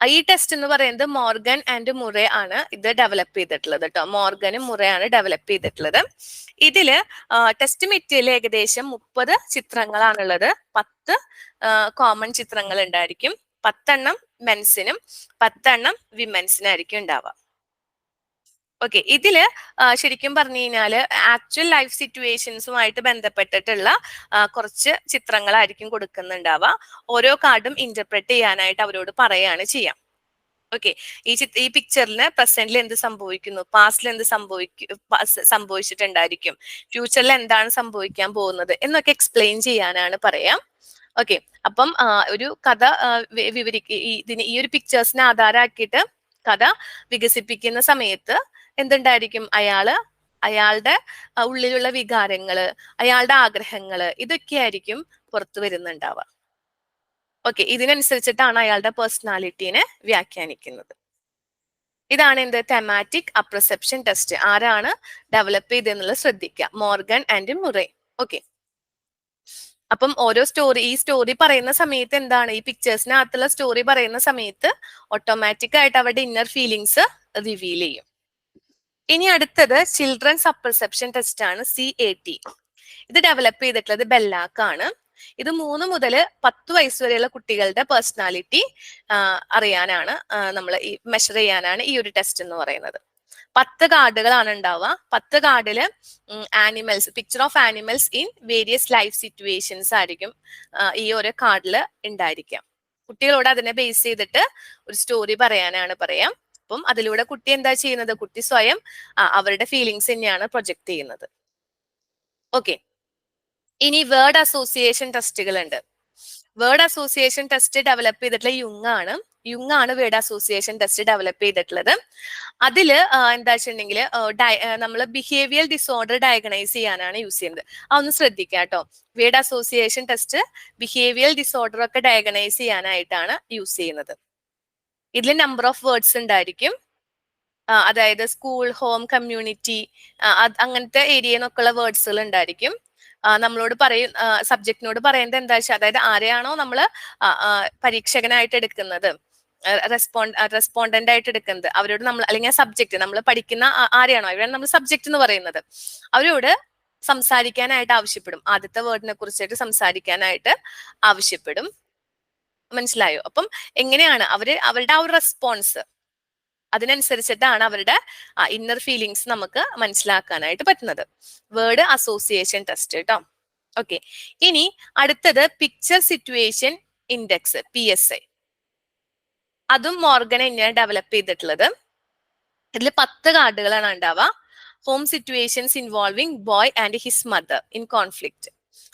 ഈ ടെസ്റ്റ് എന്ന് പറയുന്നത് മോർഗൻ ആൻഡ് മുറെ ആണ് ഇത് ഡെവലപ്പ് ചെയ്തിട്ടുള്ളത് കേട്ടോ. മോർഗനും മുറെ ആണ് ഡെവലപ്പ് ചെയ്തിട്ടുള്ളത്. ഇതില് ടെസ്റ്റ് മെറ്റീരിയൽ ഏകദേശം 30 ചിത്രങ്ങളാണുള്ളത്. 10 കോമൺ ചിത്രങ്ങൾ ഉണ്ടായിരിക്കും. 10 മെൻസിനും 10 വിമൻസിനായിരിക്കും ഉണ്ടാവുക. ഓക്കെ, ഇതില് ശരിക്കും പറഞ്ഞു കഴിഞ്ഞാല് ആക്ച്വൽ ലൈഫ് സിറ്റുവേഷൻസുമായിട്ട് ബന്ധപ്പെട്ടിട്ടുള്ള കുറച്ച് ചിത്രങ്ങളായിരിക്കും കൊടുക്കുന്നുണ്ടാവുക. ഓരോ കാർഡും ഇന്റർപ്രറ്റ് ചെയ്യാനായിട്ട് അവരോട് പറയാണ് ചെയ്യാം. ഓക്കെ, ഈ പിക്ചറിന് പ്രസന്റിൽ എന്ത് സംഭവിക്കുന്നു, പാസ്റ്റിൽ എന്ത് സംഭവിച്ചിട്ടുണ്ടായിരിക്കും, ഫ്യൂച്ചറിൽ എന്താണ് സംഭവിക്കാൻ പോകുന്നത് എന്നൊക്കെ എക്സ്പ്ലെയിൻ ചെയ്യാനാണ് പറയാം. ഓക്കെ, അപ്പം ഒരു കഥ ഈ ഒരു പിക്ചേഴ്സിനെ ആധാരമാക്കിയിട്ട് കഥ വികസിപ്പിക്കുന്ന സമയത്ത് എന്തുണ്ടായിരിക്കും, അയാളുടെ ഉള്ളിലുള്ള വികാരങ്ങള്, അയാളുടെ ആഗ്രഹങ്ങള്, ഇതൊക്കെയായിരിക്കും പുറത്തു വരുന്നുണ്ടാവുക. ഓക്കെ, ഇതിനനുസരിച്ചിട്ടാണ് അയാളുടെ പേഴ്സണാലിറ്റീനെ വ്യാഖ്യാനിക്കുന്നത്. ഇതാണ് എന്ത് തെമാറ്റിക് അപ്രസെപ്ഷൻ ടെസ്റ്റ്. ആരാണ് ഡെവലപ്പ് ചെയ്തെന്നുള്ളത് ശ്രദ്ധിക്കുക, മോർഗൻ ആൻഡ് മുറെ. ഓക്കെ, അപ്പം ഈ സ്റ്റോറി പറയുന്ന സമയത്ത് എന്താണ്, ഈ പിക്ചേഴ്സിനകത്തുള്ള സ്റ്റോറി പറയുന്ന സമയത്ത് ഓട്ടോമാറ്റിക് ആയിട്ട് അവരുടെ ഇന്നർ ഫീലിങ്സ് റിവീൽ ചെയ്യും. ഇനി അടുത്തത് ചിൽഡ്രൻസ് അപ്രസെപ്ഷൻ ടെസ്റ്റ് ആണ്, CAT. ഇത് ഡെവലപ്പ് ചെയ്തിട്ടുള്ളത് ബെല്ലാക്കാണ്. ഇത് 3 മുതൽ 10 വയസ്സ് വരെയുള്ള കുട്ടികളുടെ പേഴ്സണാലിറ്റി അറിയാനാണ്, നമ്മൾ മെഷർ ചെയ്യാനാണ് ഈ ഒരു ടെസ്റ്റ് എന്ന് പറയുന്നത്. 10 കാർഡുകളാണ് ഉണ്ടാവുക. 10 കാർഡില് picture of animals in various life situations ആയിരിക്കും ഈ ഒരു കാർഡില് ഉണ്ടായിരിക്കാം. കുട്ടികളോട് അതിനെ ബേസ് ചെയ്തിട്ട് ഒരു സ്റ്റോറി പറയാനാണ് പറയാം. അപ്പം അതിലൂടെ കുട്ടി എന്താ ചെയ്യുന്നത്, കുട്ടി സ്വയം അവരുടെ ഫീലിങ്സ് തന്നെയാണ് പ്രൊജക്ട് ചെയ്യുന്നത്. ഓക്കെ, ഇനി വേർഡ് അസോസിയേഷൻ ടെസ്റ്റുകൾ ഉണ്ട്. വേർഡ് അസോസിയേഷൻ ടെസ്റ്റ് ഡെവലപ്പ് ചെയ്തിട്ടുള്ള യുങ് ആണ് വേർഡ് അസോസിയേഷൻ ടെസ്റ്റ് ഡെവലപ്പ് ചെയ്തിട്ടുള്ളത്. അതില് എന്താ വെച്ചിട്ടുണ്ടെങ്കിൽ നമ്മൾ ബിഹേവിയർ ഡിസോർഡർ ഡയഗ്നൈസ് ചെയ്യാനാണ് യൂസ് ചെയ്യുന്നത്. അതൊന്ന് ശ്രദ്ധിക്കുക കേട്ടോ. Word association test behaviour disorder ഒക്കെ ഡയഗ്നൈസ് ചെയ്യാനായിട്ടാണ് യൂസ് ചെയ്യുന്നത്. ഇതിൽ നമ്പർ ഓഫ് വേർഡ്സ് ഉണ്ടായിരിക്കും. അതായത് സ്കൂൾ, ഹോം, കമ്മ്യൂണിറ്റി, അങ്ങനത്തെ ഏരിയയിൽ നിന്നൊക്കെയുള്ള വേർഡ്സുകൾ ഉണ്ടായിരിക്കും. നമ്മളോട് സബ്ജക്റ്റിനോട് പറയുന്നത് എന്താ വെച്ചാൽ, അതായത് ആരെയാണോ നമ്മൾ പരീക്ഷകനായിട്ട് എടുക്കുന്നത്, റെസ്പോണ്ടന്റ് ആയിട്ട് എടുക്കുന്നത്, അവരോട് നമ്മൾ, അല്ലെങ്കിൽ സബ്ജക്ട് നമ്മൾ പഠിക്കുന്ന ആരെയാണോ അവരാണ് നമ്മൾ സബ്ജക്ട് എന്ന് പറയുന്നത്, അവരോട് സംസാരിക്കാനായിട്ട് ആവശ്യപ്പെടും. ആദ്യത്തെ വേർഡിനെ കുറിച്ചിട്ട് സംസാരിക്കാനായിട്ട് ആവശ്യപ്പെടും. മനസ്സിലായോ? അപ്പം എങ്ങനെയാണ് അവരുടെ ആ ഒരു റെസ്പോൺസ്, അതിനനുസരിച്ചിട്ടാണ് അവരുടെ ഇന്നർ ഫീലിങ്സ് നമുക്ക് മനസ്സിലാക്കാനായിട്ട് പറ്റുന്നത്. വേർഡ് അസോസിയേഷൻ ടെസ്റ്റ് കേട്ടോ. ഓക്കെ, ഇനി അടുത്തത് പിക്ചർ സിറ്റുവേഷൻ ഇൻഡെക്സ്, PSI. അതും മോർഗൻ തന്നെയാണ് ഡെവലപ്പ് ചെയ്തിട്ടുള്ളത്. ഇതിൽ 10 കാർഡുകളാണ് ഉണ്ടാവുക. Home situations involving boy and his mother in conflict.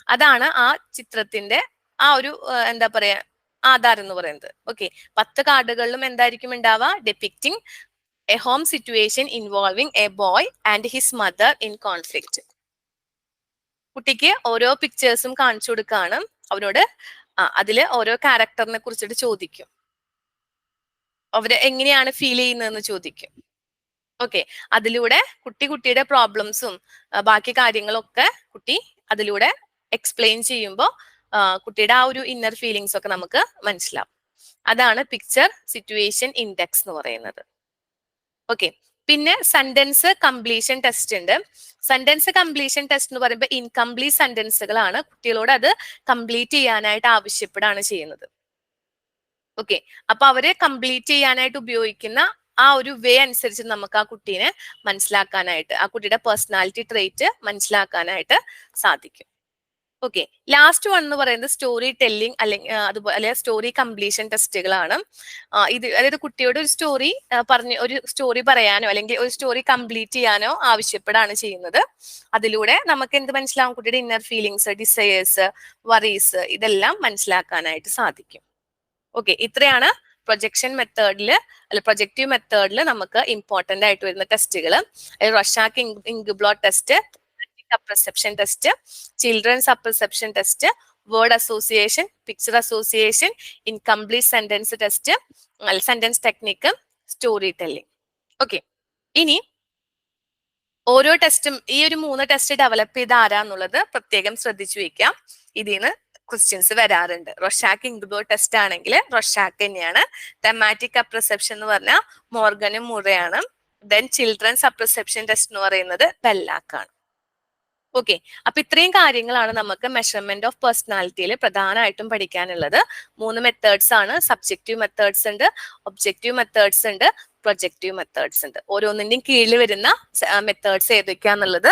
അതാണ് ആ ചിത്രത്തിന്റെ ആ ഒരു എന്താ പറയാ ആധാരം എന്ന് പറയുന്നത്. ഓക്കെ, 10 കാർഡുകളിലും എന്തായിരിക്കും ഉണ്ടാവുക, depicting a home situation involving a boy and his mother in conflict. കുട്ടിക്ക് ഓരോ പിക്ചേഴ്സും കാണിച്ചു കൊടുക്കാണ്. അവരോട് അതില് ഓരോ ക്യാരക്ടറിനെ കുറിച്ചിട്ട് ചോദിക്കും, അവര് എങ്ങനെയാണ് ഫീൽ ചെയ്യുന്നതെന്ന് ചോദിക്കും. ഓക്കെ, അതിലൂടെ കുട്ടിയുടെ പ്രോബ്ലംസും ബാക്കി കാര്യങ്ങളൊക്കെ കുട്ടി അതിലൂടെ എക്സ്പ്ലെയിൻ ചെയ്യുമ്പോൾ കുട്ടിയുടെ ആ ഒരു ഇന്നർ ഫീലിങ്സ് ഒക്കെ നമുക്ക് മനസ്സിലാവും. അതാണ് പിക്ചർ സിറ്റുവേഷൻ ഇൻഡെക്സ് എന്ന് പറയുന്നത്. ഓക്കെ, പിന്നെ സെന്റൻസ് കംപ്ലീഷൻ ടെസ്റ്റ് ഉണ്ട്. സെന്റൻസ് കംപ്ലീഷൻ ടെസ്റ്റ് എന്ന് പറയുമ്പോൾ ഇൻകംപ്ലീറ്റ് സെന്റൻസുകളാണ്, കുട്ടികളോട് അത് കംപ്ലീറ്റ് ചെയ്യാനായിട്ട് ആവശ്യപ്പെടുകയാണ് ചെയ്യുന്നത്. ഓക്കെ, അപ്പൊ അവരെ കംപ്ലീറ്റ് ചെയ്യാനായിട്ട് ഉപയോഗിക്കുന്ന ആ ഒരു വേ അനുസരിച്ച് നമുക്ക് ആ കുട്ടീനെ മനസ്സിലാക്കാനായിട്ട്, ആ കുട്ടിയുടെ പേഴ്സണാലിറ്റി ട്രേറ്റ് മനസ്സിലാക്കാനായിട്ട് സാധിക്കും. ഓക്കെ, ലാസ്റ്റ് വൺ എന്ന് പറയുന്നത് സ്റ്റോറി ടെല്ലിംഗ് അല്ലെങ്കിൽ അതുപോലെ സ്റ്റോറി കംപ്ലീഷൻ ടെസ്റ്റുകളാണ്. ഇത് അതായത് കുട്ടിയോട് ഒരു സ്റ്റോറി ഒരു സ്റ്റോറി പറയാനോ അല്ലെങ്കിൽ ഒരു സ്റ്റോറി കംപ്ലീറ്റ് ചെയ്യാനോ ആവശ്യപ്പെടാണ് ചെയ്യുന്നത്. അതിലൂടെ നമുക്ക് എന്ത് മനസ്സിലാവും? കുട്ടിയുടെ ഇന്നർ ഫീലിങ്സ്, ഡിസയേഴ്സ്, വറീസ് ഇതെല്ലാം മനസ്സിലാക്കാനായിട്ട് സാധിക്കും. ഓക്കെ, ഇത്രയാണ് പ്രൊജക്ഷൻ മെത്തേഡില് അല്ല പ്രൊജക്റ്റീവ് മെത്തേഡിൽ നമുക്ക് ഇമ്പോർട്ടന്റ് ആയിട്ട് വരുന്ന ടെസ്റ്റുകൾ. Rorschach inkblot test, apperception test, children's apperception test, word association, picture association, incomplete sentence test, sentence technique, storytelling. Okay, ഇനി ഓരോ ടെസ്റ്റും ഈ ഒരു 3 ടെസ്റ്റ് ഡെവലപ്പ് ചെയ്ത ആരാന്നുള്ളത് പ്രത്യേകം ശ്രദ്ധിച്ചു വെക്കാം. ഇതിന്ന് ക്വസ്റ്റ്യൻസ് വരാറുണ്ട്. റൊഷാക്ക് ഇംഗ്ബ്ലോട്ട് ടെസ്റ്റ് ആണെങ്കിൽ റൊഷാക്ക് തന്നെയാണ്. തെമാറ്റിക് അപ്രസെപ്ഷൻ എന്ന് പറഞ്ഞാൽ മോർഗനും മുറയാണ്. ദെൻ ചിൽഡ്രൻസ് അപ്രസെപ്ഷൻ ടെസ്റ്റ് എന്ന് പറയുന്നത് ബെല്ലാക്കാണ്. ഓക്കെ, അപ്പൊ ഇത്രയും കാര്യങ്ങളാണ് നമുക്ക് മെഷർമെന്റ് ഓഫ് പേഴ്സണാലിറ്റിയിൽ പ്രധാനമായിട്ടും പഠിക്കാനുള്ളത്. 3 മെത്തേഡ്സ് ആണ്. സബ്ജക്റ്റീവ് മെത്തേഡ്സ് ഉണ്ട്, ഒബ്ജക്റ്റീവ് മെത്തേഡ്സ് ഉണ്ട്, പ്രൊജക്റ്റീവ് മെത്തേഡ്സ് ഉണ്ട്. ഓരോന്നിന്റെയും കീഴിൽ വരുന്ന മെത്തേഡ്സ് ഏതൊക്കെയാന്നുള്ളത്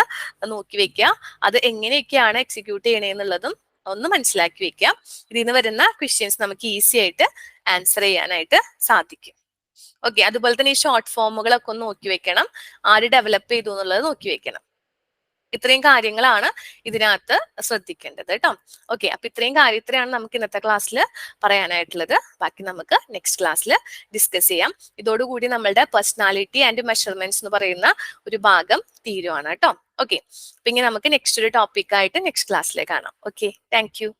നോക്കി വെക്കുക. അത് എങ്ങനെയൊക്കെയാണ് എക്സിക്യൂട്ട് ചെയ്യണേന്നുള്ളതും ഒന്ന് മനസ്സിലാക്കി വെക്കുക. ഇതിൽ നിന്ന് വരുന്ന ക്വസ്റ്റ്യൻസ് നമുക്ക് ഈസി ആയിട്ട് ആൻസർ ചെയ്യാനായിട്ട് സാധിക്കും. ഓക്കെ, അതുപോലെ തന്നെ ഈ ഷോർട്ട് ഫോമുകളൊക്കെ ഒന്ന് നോക്കി വെക്കണം. ആര് ഡെവലപ്പ് ചെയ്തു എന്നുള്ളത് നോക്കി വെക്കണം. ഇത്രയും കാര്യങ്ങളാണ് ഇതിനകത്ത് ശ്രദ്ധിക്കേണ്ടത് കേട്ടോ. ഓക്കെ, അപ്പൊ ഇത്രയാണ് നമുക്ക് ഇന്നത്തെ ക്ലാസ്സിൽ പറയാനായിട്ടുള്ളത്. ബാക്കി നമുക്ക് നെക്സ്റ്റ് ക്ലാസ്സിൽ ഡിസ്കസ് ചെയ്യാം. ഇതോടുകൂടി നമ്മളുടെ പേഴ്സണാലിറ്റി ആൻഡ് മെഷർമെന്റ്സ് എന്ന് പറയുന്ന ഒരു ഭാഗം തീരുവാണ് കേട്ടോ. ഓക്കെ, അപ്പൊ ഇങ്ങനെ നമുക്ക് നെക്സ്റ്റ് ഒരു ടോപ്പിക്കായിട്ട് നെക്സ്റ്റ് ക്ലാസ്സിലേക്ക് കാണാം. Okay, thank you.